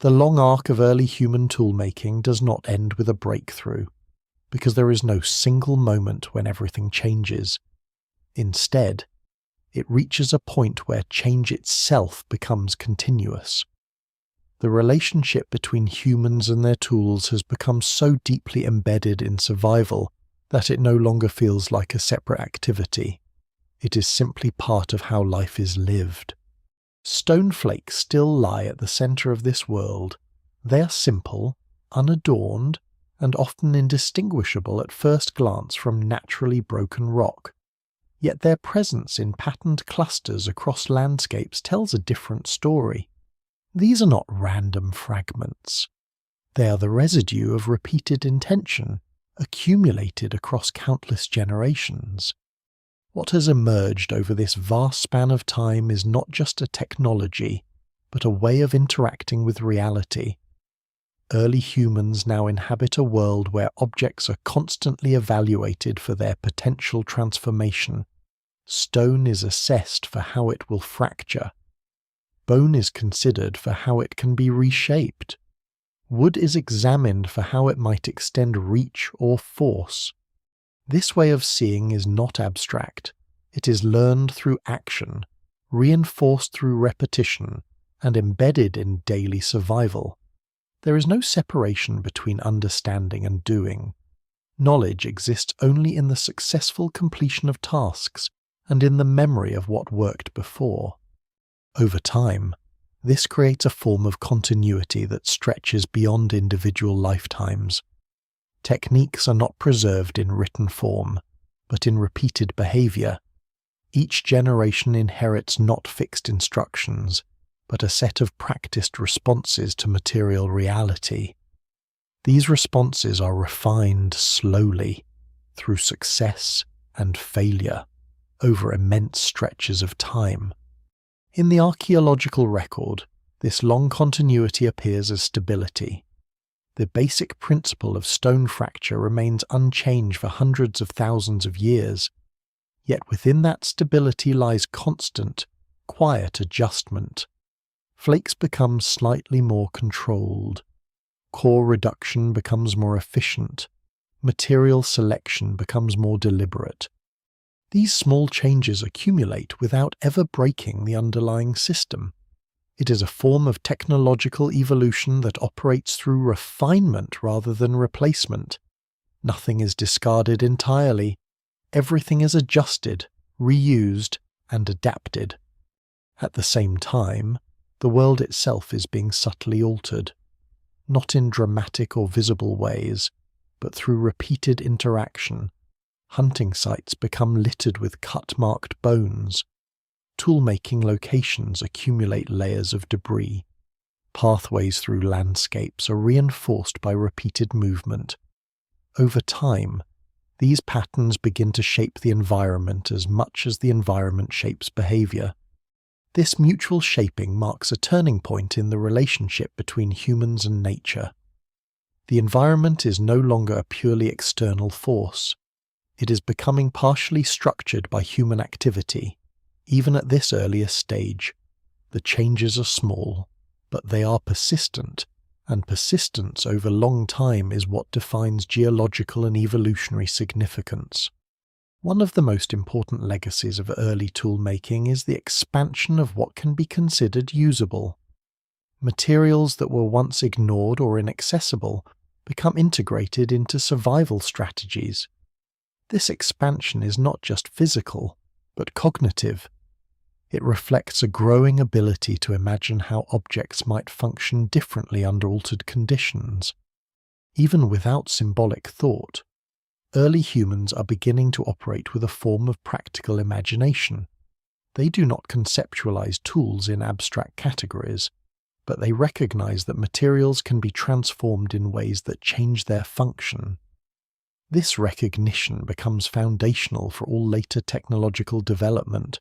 The long arc of early human toolmaking does not end with a breakthrough, because there is no single moment when everything changes. Instead, it reaches a point where change itself becomes continuous. The relationship between humans and their tools has become so deeply embedded in survival that it no longer feels like a separate activity. It is simply part of how life is lived. Stone flakes still lie at the center of this world. They are simple, unadorned, and often indistinguishable at first glance from naturally broken rock. Yet their presence in patterned clusters across landscapes tells a different story. These are not random fragments. They are the residue of repeated intention, accumulated across countless generations. What has emerged over this vast span of time is not just a technology, but a way of interacting with reality. early humans now inhabit a world where objects are constantly evaluated for their potential transformation. Stone is assessed for how it will fracture. Bone is considered for how it can be reshaped. Wood is examined for how it might extend reach or force. This way of seeing is not abstract. It is learned through action, reinforced through repetition, and embedded in daily survival. There is no separation between understanding and doing. Knowledge exists only in the successful completion of tasks and in the memory of what worked before. Over time, this creates a form of continuity that stretches beyond individual lifetimes. Techniques are not preserved in written form, but in repeated behavior. Each generation inherits not fixed instructions, but a set of practiced responses to material reality. These responses are refined slowly, through success and failure, over immense stretches of time. In the archaeological record, this long continuity appears as stability. The basic principle of stone fracture remains unchanged for hundreds of thousands of years, yet within that stability lies constant, quiet adjustment. Flakes become slightly more controlled. Core reduction becomes more efficient. Material selection becomes more deliberate. These small changes accumulate without ever breaking the underlying system. It is a form of technological evolution that operates through refinement rather than replacement. Nothing is discarded entirely. Everything is adjusted, reused, and adapted. At the same time, the world itself is being subtly altered, not in dramatic or visible ways, but through repeated interaction. Hunting sites become littered with cut-marked bones. Tool-making locations accumulate layers of debris. Pathways through landscapes are reinforced by repeated movement. Over time, these patterns begin to shape the environment as much as the environment shapes behavior. This mutual shaping marks a turning point in the relationship between humans and nature. The environment is no longer a purely external force. It is becoming partially structured by human activity. Even at this earlier stage, the changes are small, but they are persistent, and persistence over long time is what defines geological and evolutionary significance. One of the most important legacies of early tool-making is the expansion of what can be considered usable. Materials that were once ignored or inaccessible become integrated into survival strategies. This expansion is not just physical, but cognitive. It reflects a growing ability to imagine how objects might function differently under altered conditions. Even without symbolic thought, early humans are beginning to operate with a form of practical imagination. They do not conceptualize tools in abstract categories, but they recognize that materials can be transformed in ways that change their function. This recognition becomes foundational for all later technological development.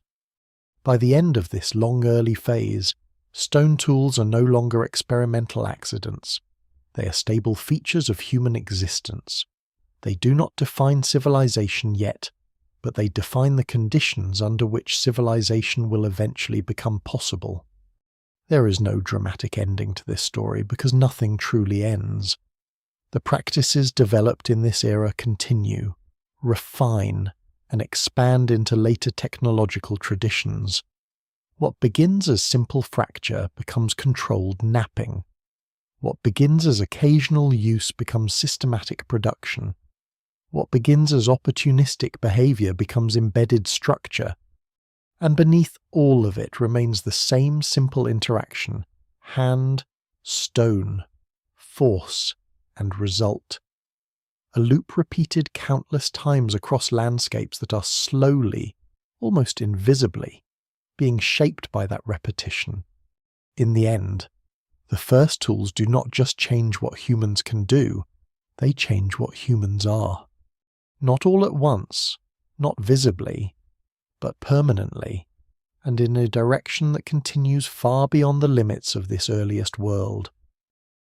By the end of this long early phase, stone tools are no longer experimental accidents. They are stable features of human existence. They do not define civilization yet, but they define the conditions under which civilization will eventually become possible. There is no dramatic ending to this story because nothing truly ends. The practices developed in this era continue, refine, and expand into later technological traditions. What begins as simple fracture becomes controlled napping. What begins as occasional use becomes systematic production. What begins as opportunistic behavior becomes embedded structure. And beneath all of it remains the same simple interaction: hand, stone, force, and result. A loop repeated countless times across landscapes that are slowly, almost invisibly, being shaped by that repetition. In the end, the first tools do not just change what humans can do, they change what humans are. Not all at once, not visibly, but permanently, and in a direction that continues far beyond the limits of this earliest world.